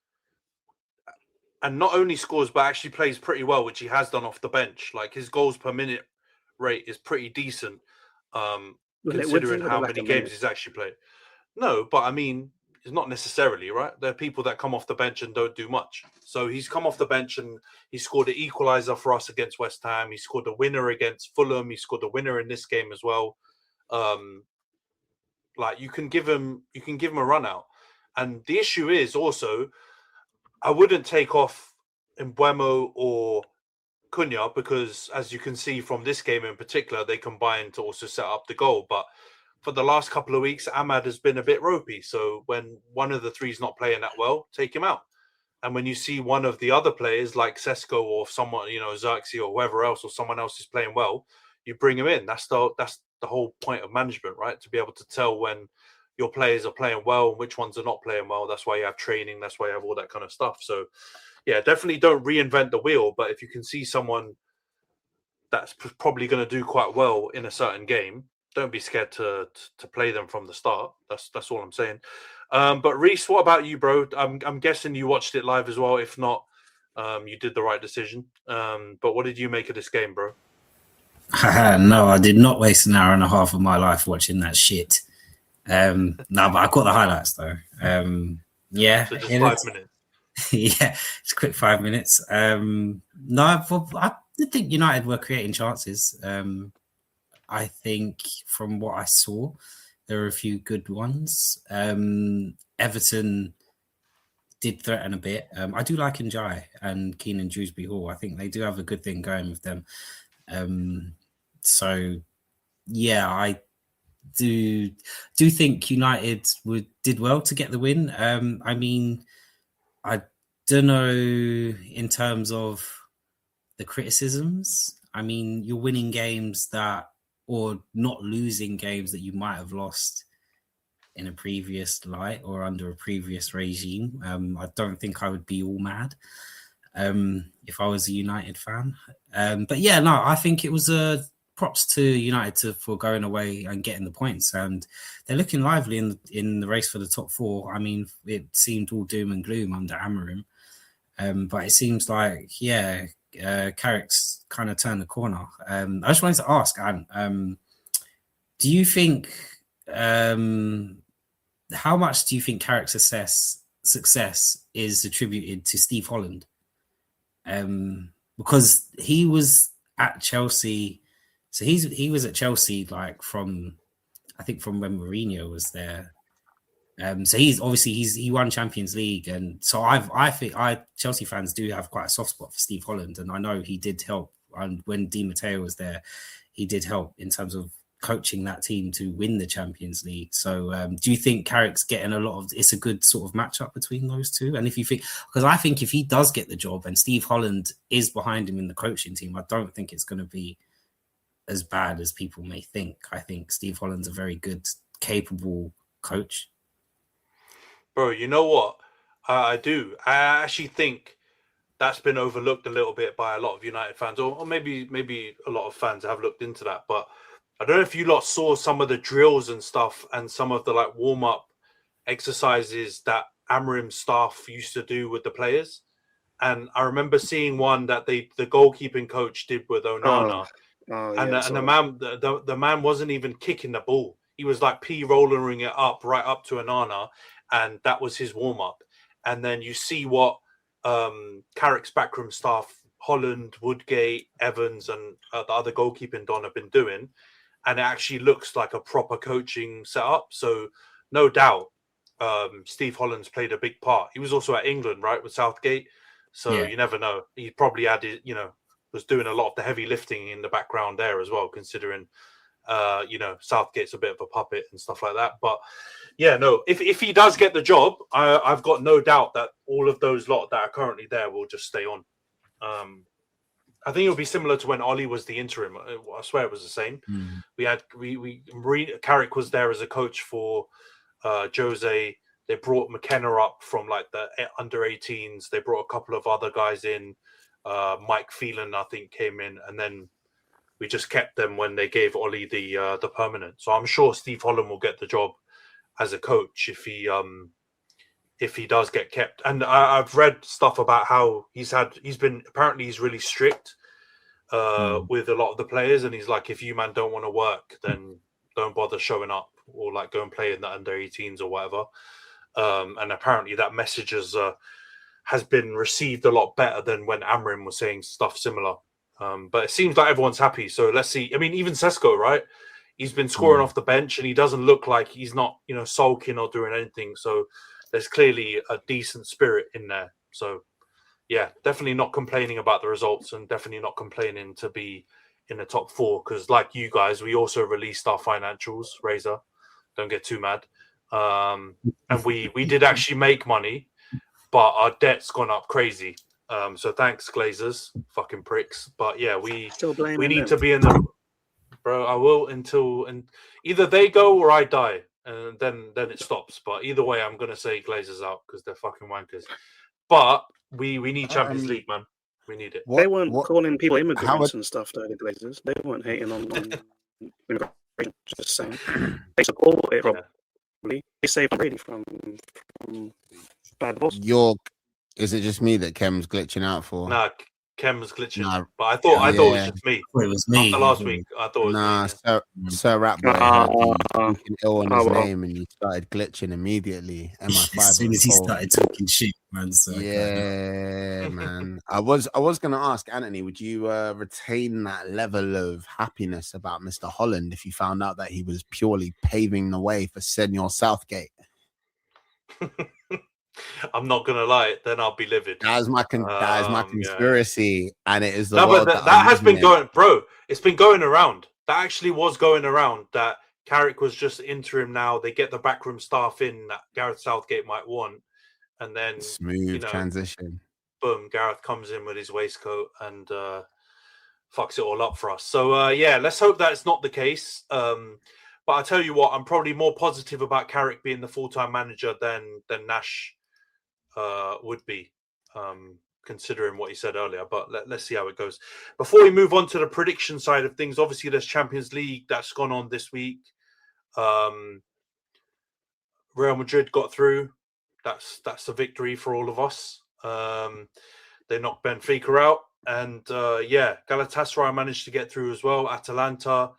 and not only scores but actually plays pretty well, which he has done off the bench, like his goals per minute rate is pretty decent, considering how many games he's actually played. No, but I mean, it's not necessarily, right? There are people that come off the bench and don't do much. So he's come off the bench and he scored an equaliser for us against West Ham. He scored a winner against Fulham. He scored a winner in this game as well. Like you can give him a run out. And the issue is also, I wouldn't take off Mbeumo or Cunha because, as you can see from this game in particular, they combined to also set up the goal. But for the last couple of weeks, Ahmad has been a bit ropey. So when one of the three is not playing that well, take him out. And when you see one of the other players like Sesko or someone, Xerxes or whoever else, or someone else is playing well, you bring him in. That's the whole point of management, right? To be able to tell when your players are playing well and which ones are not playing well. That's why you have training. That's why you have all that kind of stuff. So, yeah, definitely don't reinvent the wheel. But if you can see someone that's probably going to do quite well in a certain game, don't be scared to play them from the start. That's all I'm saying. But Rhys, what about you, bro? I'm guessing you watched it live as well. If not, you did the right decision. But what did you make of this game, bro? No, I did not waste an hour and a half of my life watching that shit. No, but I caught the highlights though. Yeah, so just 5 minutes. Yeah, it's quick 5 minutes. No, I did think United were creating chances. I think from what I saw, there were a few good ones. Everton did threaten a bit. I do like Njai and Keenan Dewsbury Hall. I think they do have a good thing going with them. So, yeah, I do think United did well to get the win. I mean, I don't know in terms of the criticisms. I mean, you're winning games or not losing games that you might have lost in a previous light or under a previous regime. I don't think I would be all mad if I was a United fan. But yeah, no, I think it was props to United for going away and getting the points. And they're looking lively in the race for the top four. I mean, it seemed all doom and gloom under Amorim. But it seems like, Carrick's kind of turned the corner. I just wanted to ask, Anne, do you think, how much do you think Carrick's success is attributed to Steve Holland? Because he was at Chelsea, so he was at Chelsea from when Mourinho was there. So he won Champions League, and so I think Chelsea fans do have quite a soft spot for Steve Holland, and I know he did help. And when Di Matteo was there, he did help in terms of coaching that team to win the Champions League. So do you think Carrick's getting it's a good sort of matchup between those two? And if you think, because I think if he does get the job and Steve Holland is behind him in the coaching team, I don't think it's going to be as bad as people may think. I think Steve Holland's a very good, capable coach. Bro, you know what? I do. I actually think that's been overlooked a little bit by a lot of United fans, or maybe a lot of fans have looked into that. But I don't know if you lot saw some of the drills and stuff and some of the warm-up exercises that Amorim's staff used to do with the players. And I remember seeing one that the goalkeeping coach did with Onana. The man wasn't even kicking the ball. He was P-rollering it up right up to Onana, and that was his warm-up. And then you see what Carrick's backroom staff, Holland, Woodgate, Evans, and the other goalkeeping don have been doing, and it actually looks like a proper coaching setup. So no doubt Steve Holland's played a big part. He was also at England, right, with Southgate. So You never know. He probably was doing a lot of the heavy lifting in the background there as well, considering Southgate's a bit of a puppet and stuff like that. But yeah, no, if he does get the job, I've got no doubt that all of those lot that are currently there will just stay on. I think it'll be similar to when Ollie was the interim. I swear it was the same. Carrick was there as a coach for Jose. They brought McKenna up from like the under 18s. They brought a couple of other guys in. Mike Phelan, I think, came in, and then we just kept them when they gave Ollie the permanent. So I'm sure Steve Holland will get the job as a coach if he does get kept. And I've read stuff about how he's really strict with a lot of the players, and he's like, if you man don't want to work, then don't bother showing up, or like go and play in the under 18s or whatever. And apparently that message has been received a lot better than when Amrin was saying stuff similar. But it seems like everyone's happy. So let's see. I mean, even Sesko, right? He's been scoring off the bench, and he doesn't look like he's not, sulking or doing anything. So there's clearly a decent spirit in there. So yeah, definitely not complaining about the results, and definitely not complaining to be in the top 4. Because like you guys, we also released our financials. Razor, don't get too mad. And we did actually make money, but our debt's gone up crazy. So thanks, Glazers, fucking pricks. But yeah, we need to be in the... Bro, I will until either they go or I die, and then it stops. But either way, I'm gonna say Glazers out because they're fucking wankers. But we need Champions League, man. We need it. They weren't calling people immigrants and stuff, though, the Glazers. They weren't hating on immigration, just saying. They support it, probably. They saved Brady from bad boss. Is it just me that Khem's glitching out for? Nah, Khem was glitching. Nah, but I thought it was just me. It was me. After last week, I thought it was me. Sir Ratboy heard you ill on his name, and you started glitching immediately. As soon as he started talking shit, man. So man. I was going to ask Antony, would you retain that level of happiness about Mr. Holland if you found out that he was purely paving the way for Senor Southgate? I'm not gonna lie, then I'll be livid. That is my conspiracy, and it is the but that has been going, bro. It's been going around. That actually was going around. That Carrick was just interim now. They get the backroom staff in that Gareth Southgate might want, and then smooth transition. Boom, Gareth comes in with his waistcoat and fucks it all up for us. So yeah, let's hope that it's not the case. But I tell you what, I'm probably more positive about Carrick being the full-time manager than Nash would be, considering what he said earlier. But let's see how it goes. Before we move on to the prediction side of things, obviously there's Champions League that's gone on this week. Real Madrid got through. That's a victory for all of us. They knocked Benfica out, and Galatasaray managed to get through as well. Atalanta,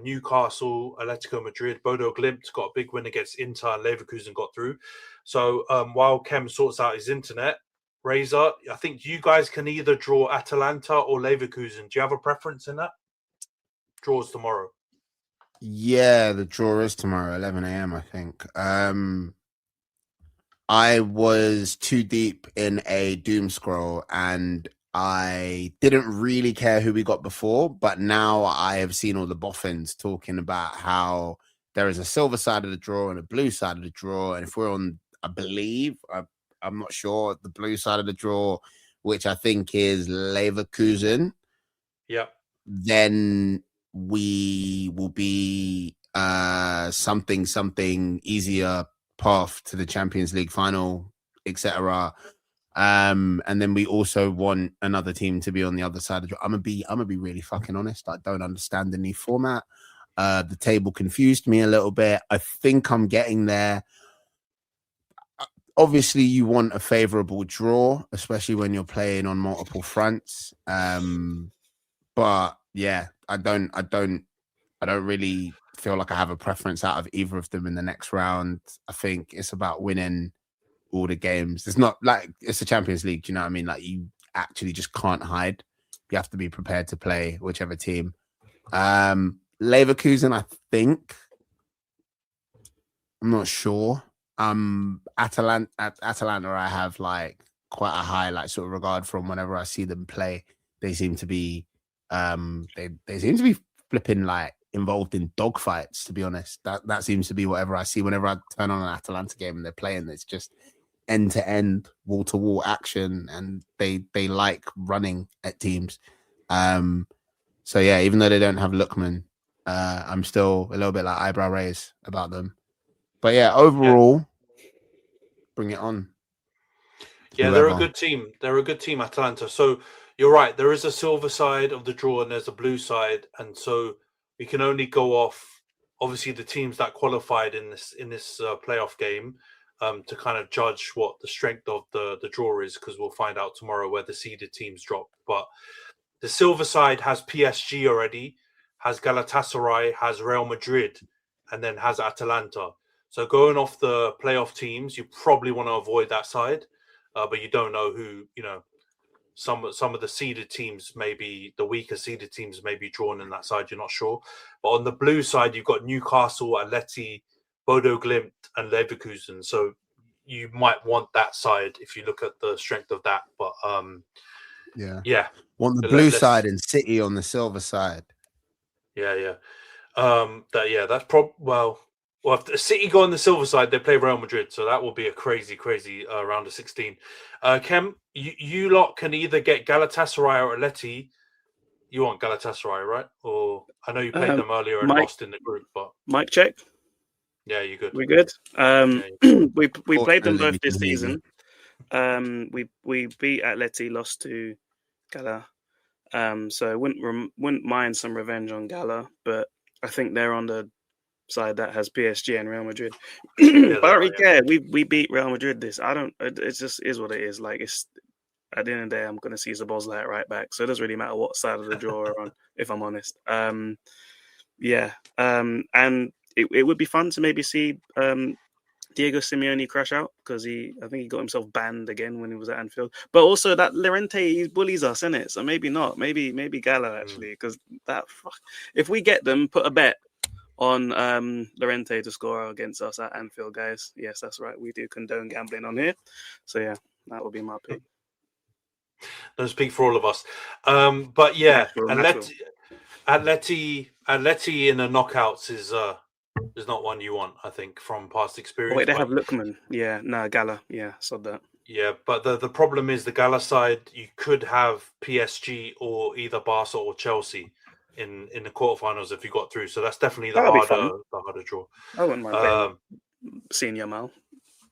Newcastle, Atletico Madrid, Bodo Glimt got a big win against Inter, and Leverkusen got through. So while Khem sorts out his internet, Razor, I think you guys can either draw Atalanta or Leverkusen. Do you have a preference in that? Draws tomorrow. Yeah, the draw is tomorrow, 11 a.m., I think. I was too deep in a doom scroll, and I didn't really care who we got before, but now I have seen all the boffins talking about how there is a silver side of the draw and a blue side of the draw. And if we're on, I believe, I'm not sure, the blue side of the draw, which I think is Leverkusen. Yeah. Then we will be something easier path to the Champions League final, etc. And then we also want another team to be on the other side of the draw. I'm gonna be really fucking honest. I don't understand the new format. The table confused me a little bit. I think I'm getting there. Obviously, you want a favorable draw, especially when you're playing on multiple fronts. But yeah, I don't really feel like I have a preference out of either of them in the next round. I think it's about winning all the games. It's not like it's a Champions League. Do you know what I mean? Like, you actually just can't hide. You have to be prepared to play whichever team. Leverkusen, I think. I'm not sure. Atalanta, I have like quite a high like sort of regard from whenever I see them play. They seem to be, they seem to be flipping like involved in dogfights, to be honest. That seems to be whatever I see whenever I turn on an Atalanta game and they're playing. It's just end-to-end, wall-to-wall action, and they like running at teams. So yeah, even though they don't have Lookman, I'm still a little bit like eyebrow raise about them. But yeah, overall, bring it on. Yeah, they're a good team. They're a good team, Atalanta. So you're right. There is a silver side of the draw and there's a blue side, and so we can only go off obviously the teams that qualified in this playoff game to kind of judge what the strength of the draw is, because we'll find out tomorrow where the seeded teams drop. But the silver side has PSG already, has Galatasaray, has Real Madrid, and then has Atalanta. So going off the playoff teams, you probably want to avoid that side, but you don't know who, some of the seeded teams, maybe the weaker seeded teams may be drawn in that side. You're not sure. But on the blue side, you've got Newcastle, Atleti, Bodo Glimt, and Leverkusen. So you might want that side if you look at the strength of that. But yeah. Want the blue side and City on the silver side. Yeah. That's well, if the City go on the silver side, they play Real Madrid, so that will be a crazy round of 16. Khem, you lot can either get Galatasaray or Atleti. You want Galatasaray, right? Or I know you played them earlier and lost in the group, but mic check. Yeah, you're good. We're good. We played them both this season. We beat Atleti, lost to Gala. So I wouldn't mind some revenge on Gala, but I think they're on the side that has PSG and Real Madrid. But I don't really care. We beat Real Madrid this. It just is what it is. Like, it's at the end of the day, I'm going to see Szoboszlai at right back, so it doesn't really matter what side of the draw we're on, if I'm honest. And it would be fun to maybe see Diego Simeone crash out, because I think he got himself banned again when he was at Anfield. But also that Llorente, he bullies us, innit? So maybe not. Maybe Gala actually, because if we get them, put a bet on Llorente to score against us at Anfield, guys. Yes, that's right. We do condone gambling on here. So yeah, that would be my pick. Don't speak for all of us. But yeah, Atleti in the knockouts is not one you want, I think, from past experience. Wait, they have Lookman. Yeah, no, Gala. Yeah, said that. Yeah, but the problem is the Gala side, you could have PSG or either Barca or Chelsea in the quarterfinals if you got through. So that's definitely the harder draw. I wouldn't mind seeing Yamal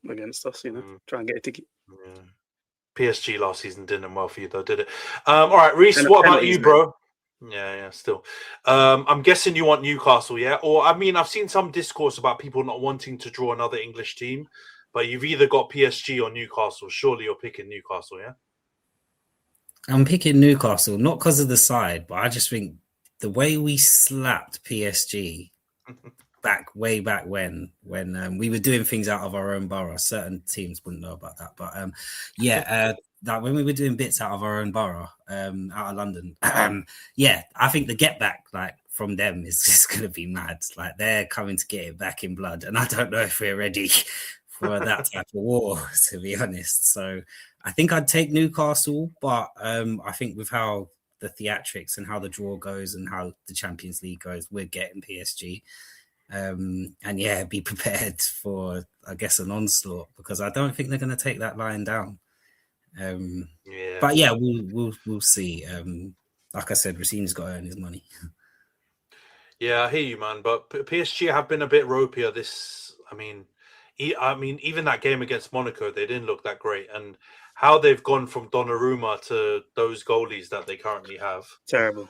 against us, try and get a ticket. Yeah. PSG last season didn't well for you though, did it? All right, Rhys, what about you, bro? Yeah, still. I'm guessing you want Newcastle, yeah? Or, I mean, I've seen some discourse about people not wanting to draw another English team, but you've either got PSG or Newcastle. Surely you're picking Newcastle, yeah? I'm picking Newcastle, not because of the side, but I just think the way we slapped PSG way back when we were doing things out of our own borough. Certain teams wouldn't know about that, but that when we were doing bits out of our own borough, out of London, I think the get back from them is just going to be mad. Like, they're coming to get it back in blood, and I don't know if we're ready for that type of war, to be honest. So I think I'd take Newcastle, but I think with how the theatrics and how the draw goes and how the Champions League goes, we're getting PSG. Be prepared for, I guess, an onslaught, because I don't think they're going to take that line down. But yeah, we'll see. Like I said, Racine's got to earn his money. Yeah, I hear you, man. But PSG have been a bit ropier this. I mean, even that game against Monaco, they didn't look that great, and how they've gone from Donnarumma to those goalies that they currently have, terrible.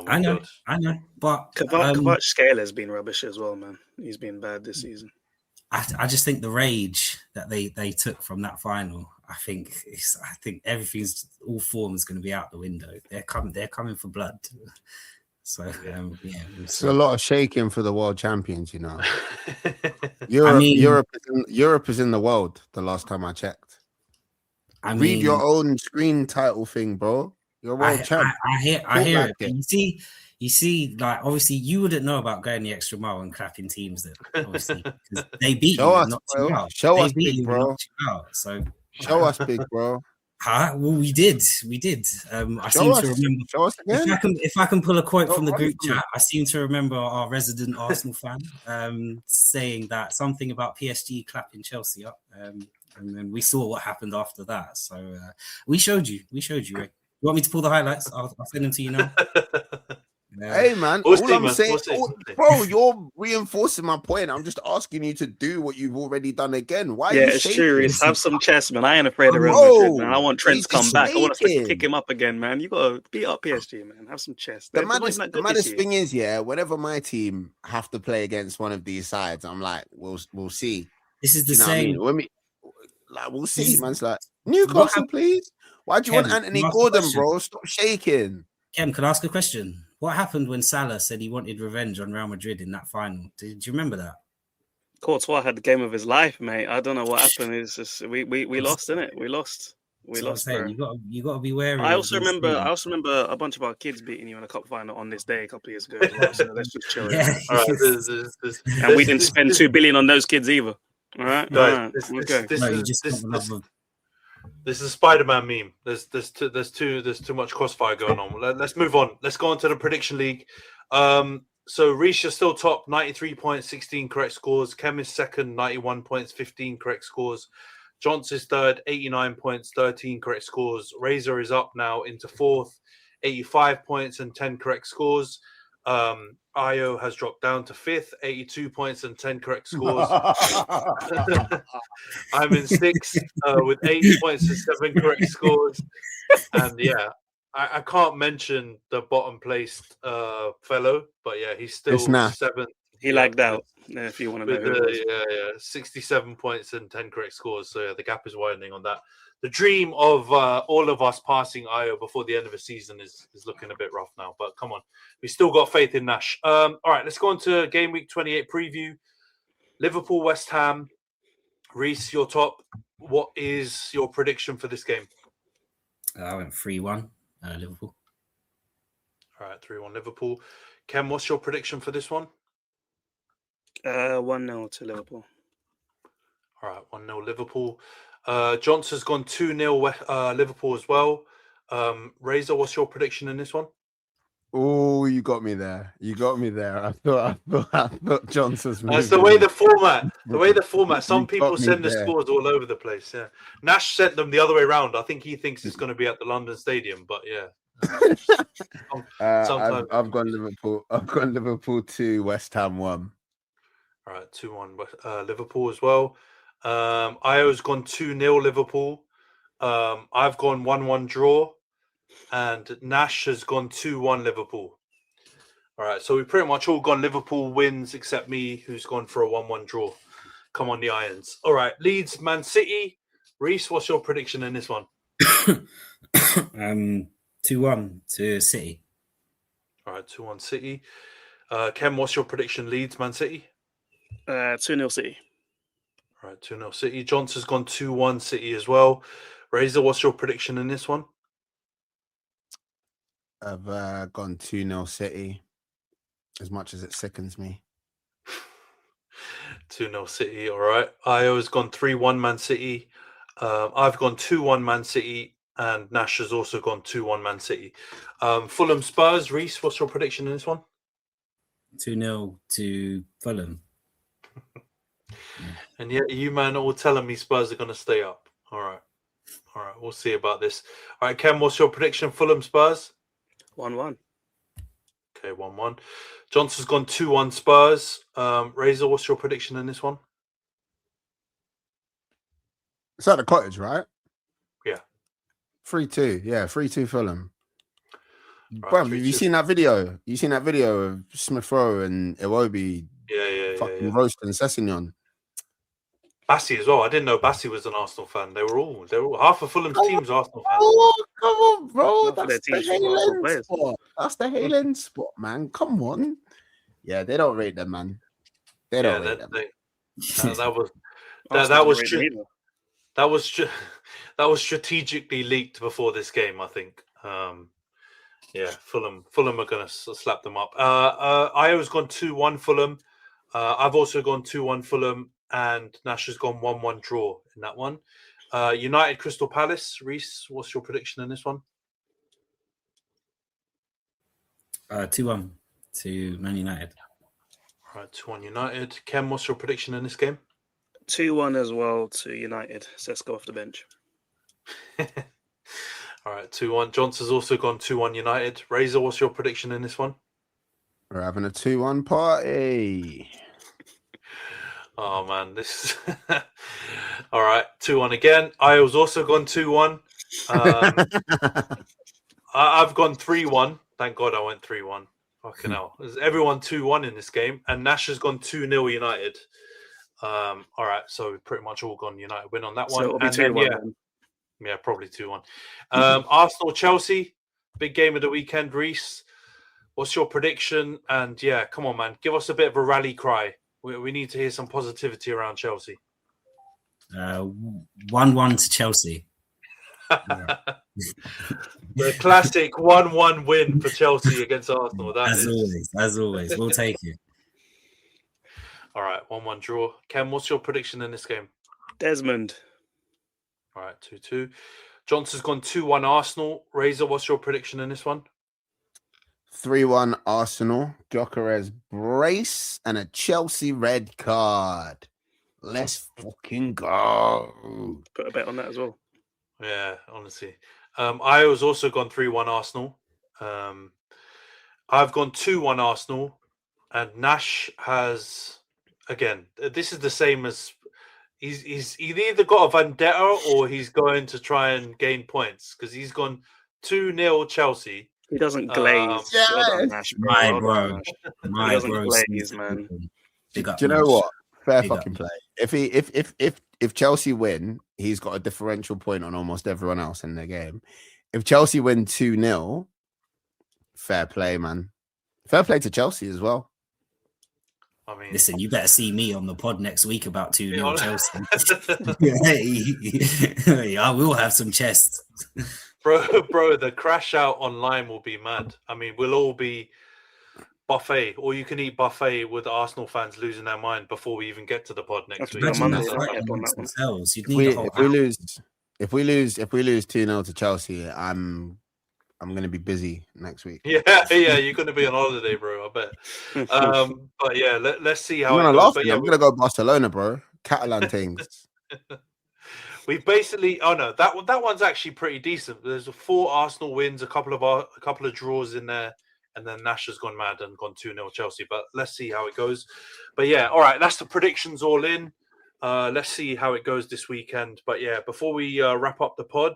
I know. But Kvaratskhelia has been rubbish as well, man. He's been bad this season. I just think the rage that they took from that final, I think all form is going to be out the window. They're coming for blood. So it's a lot of shaking for the world champions, Europe is in the world. The last time I checked. Read your own screen title thing, bro. You're world champ. I hear it. You see, like, obviously you wouldn't know about going the extra mile and clapping teams that obviously they beat you. Show us, big bro. Show us, big bro. Huh? Well, we did. I seem to remember. Show us again. If I can pull a quote from the Run group through chat, I seem to remember our resident Arsenal fan saying that something about PSG clapping Chelsea up, and then we saw what happened after that. So we showed you. Rick. You want me to pull the highlights? I'll send them to you now. Hey man, We'll all see, I'm man. saying, We'll see. bro, you're reinforcing my point. I'm just asking you to do what you've already done again. Why? Yeah, are you it's shaking? true. Rhys. Have some chest, man. I ain't afraid of Real Bro, Madrid, man. I want Trent he's to come back. I want us to shaking. kick him up again, man. You got to beat up PSG, man. Have some chest. The They're not maddest, even that the good this maddest year. thing is, yeah, whenever my team have to play against one of these sides, I'm like, we'll see. This is Do the you know what I same. mean? We'll see, This is- man. It's like Newcastle, please. Why do you want Khem, Antony can I ask a Gordon, question? bro? Stop shaking. Kem, can I ask a question? What happened when Salah said he wanted revenge on Real Madrid in that final? Do you remember that? Courtois had the game of his life, mate. I don't know what happened. It's just we lost, innit? We lost. We That's what I'm lost, saying. bro. You got to be wary. I of also these remember things. a bunch of our kids beating you in a cup final on this day a couple of years ago as well. So let's just chill. Yeah. All right, And we didn't spend 2 billion on those kids either. All right, Guys, all right. Okay. No, you just got the love of. This is a Spider-Man meme. There's too much crossfire going on. Let's move on. Let's go on to the prediction league. So Rhys is still top, 93 points, 16 correct scores. Khem is second, 91 points, 15 correct scores. Johns is third, 89 points, 13 correct scores. Razor is up now into fourth, 85 points and 10 correct scores. Io has dropped down to fifth, 82 points and 10 correct scores. I'm in sixth with 8 points and 7 correct scores. And yeah, I can't mention the bottom placed fellow, but yeah, he's still seventh. He lagged out, if you want to know who it was. 67 points and 10 correct scores. So yeah, the gap is widening on that. The dream of all of us passing Io before the end of the season is looking a bit rough now. But come on, we still got faith in Nash. All right, let's go on to game week 28 preview. Liverpool, West Ham. Rhys, your top. What is your prediction for this game? I went 3-1, Liverpool. All right, 3-1 Liverpool. Khem, what's your prediction for this one? 1-0 to Liverpool. All right, 1-0 Liverpool. Johnson's gone 2-0 Liverpool as well. Razor, what's your prediction in this one? Oh, you got me there. I thought Johnson's. That's the way the format. Some people send the scores all over the place. Yeah, Nash sent them the other way around. I think he thinks it's going to be at the London Stadium, but yeah. I've gone Liverpool. I've gone Liverpool 2, West Ham 1. All right, 2-1 Liverpool as well. Io's gone 2-0 Liverpool. I've gone 1-1 draw. And Nash has gone 2-1 Liverpool. All right, so we've pretty much all gone Liverpool wins except me, who's gone for a 1-1 draw. Come on, the Irons. All right, Leeds, Man City. Rhys, what's your prediction in this one? 2-1 to City. All right, 2-1 City. Khem, what's your prediction? Leeds, Man City? 2-0 City. All right, 2-0 City. Johnson's gone 2-1 City as well. Razor, what's your prediction in this one? I've gone 2-0 City, as much as it sickens me. 2-0 City, all right. Io's gone 3-1 Man City. I've gone 2-1 Man City, and Nash has also gone 2-1 Man City. Fulham Spurs. Rhys, what's your prediction in this one? 2-0 to Fulham. And yet you, man, all telling me Spurs are going to stay up. All right, we'll see about this. All right, Khem, what's your prediction? Fulham Spurs? 1-1. Okay, 1-1. Johnson's gone 2-1 Spurs. Razor, what's your prediction in this one? It's at the Cottage, right? Yeah. 3-2. Yeah, 3-2 Fulham. Right, Bro, have you seen that video? You seen that video of Smith Rowe and Iwobi fucking roasting Sessegnon? Bassi as well. I didn't know Bassi was an Arsenal fan. They were all half of Fulham's team's Arsenal fans. Oh, come on, bro. Half of That's their the team's Arsenal Haaland spot. That's the Haaland spot, man. Come on. Yeah, they don't rate them, man. They don't rate them. That was strategically leaked before this game, I think. Yeah, Fulham are going to slap them up. Io's gone 2-1 Fulham. I've also gone 2-1 Fulham, and Nash has gone 1-1 draw in that one. United Crystal Palace. Rhys, what's your prediction in this one? 2-1 to Man United. All right, 2-1 United. Khem, what's your prediction in this game? 2-1 as well to United. Sesko off the bench. All right, 2-1. Johnson's also gone 2-1 United. Razor, what's your prediction in this one? We're having a 2-1 party. Oh, man, this all right, 2-1 again. I was also gone 2-1. I've gone 3-1. Thank God I went 3-1. Fucking hell. There's everyone 2-1 in this game. And Nash has gone 2-0 United. All right, so we've pretty much all gone United win on that one. So it'll be And then, 2-1. yeah, probably 2-1. Arsenal Chelsea, big game of the weekend. Rhys, what's your prediction? And yeah, come on, man, give us a bit of a rally cry. We need to hear some positivity around Chelsea. 1-1 to Chelsea. The classic 1-1 win for Chelsea against Arsenal. As always, we'll take it. All right, 1-1 draw. Khem, what's your prediction in this game? Desmond. All right, 2-2. Johnson's gone 2-1 Arsenal. Razor, what's your prediction in this one? 3-1 Arsenal. Gyökeres brace and a Chelsea red card. Let's fucking go. Put a bet on that as well. Yeah, honestly. I was also gone 3-1 Arsenal. I've gone 2-1 Arsenal. And Nash has, again, this is the same as he's either got a vendetta or he's going to try and gain points because he's gone 2-0 Chelsea. He doesn't glaze. Well done, Nash, bro. My Well bro. done, Nash. He My doesn't bro. glaze, man. Big up, Do you know Nash. what? Fair Big fucking up. play. If Chelsea win, he's got a differential point on almost everyone else in the game. If Chelsea win 2-0, fair play, man. Fair play to Chelsea as well. I mean, Listen, you better see me on the pod next week about 2-0 Chelsea. I will have some chest. bro, the crash out online will be mad. I mean, we'll all be buffet, or you can eat buffet with Arsenal fans losing their mind before we even get to the pod next week. Imagine Monday, that I'll fight get on amongst that one. themselves. You'd If need a whole we lose 2-0 to Chelsea, I'm gonna be busy next week. Yeah, you're going to be on holiday, bro. I bet. But yeah, let's see how I'm it gonna goes. laugh. But yeah, I'm gonna go Barcelona, bro. Catalan things. we basically. Oh no, that one's actually pretty decent. There's 4 Arsenal wins, a couple of draws in there, and then Nash has gone mad and gone 2-0 Chelsea. But let's see how it goes. But yeah, all right, that's the predictions all in. Let's see how it goes this weekend. But yeah, before we wrap up the pod,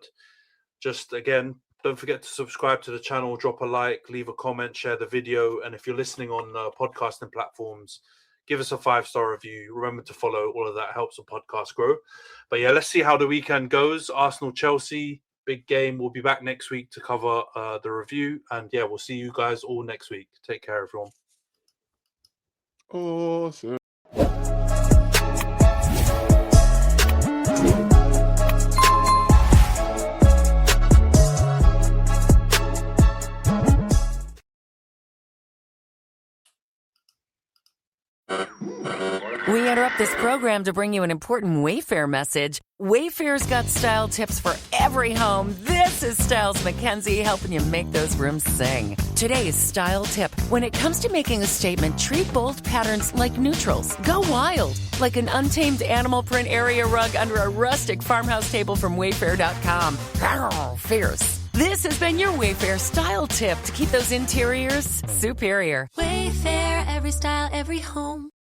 just again, don't forget to subscribe to the channel, drop a like, leave a comment, share the video. And if you're listening on podcasting platforms, give us a 5-star review. Remember to follow. All of that helps the podcast grow. But yeah, let's see how the weekend goes. Arsenal-Chelsea, big game. We'll be back next week to cover the review. And yeah, we'll see you guys all next week. Take care, everyone. Awesome. We interrupt this program to bring you an important Wayfair message. Wayfair's got style tips for every home. This is Styles McKenzie helping you make those rooms sing. Today's style tip. When it comes to making a statement, treat bold patterns like neutrals. Go wild, like an untamed animal print area rug under a rustic farmhouse table from Wayfair.com. Arr, fierce. This has been your Wayfair style tip to keep those interiors superior. Wayfair, every style, every home.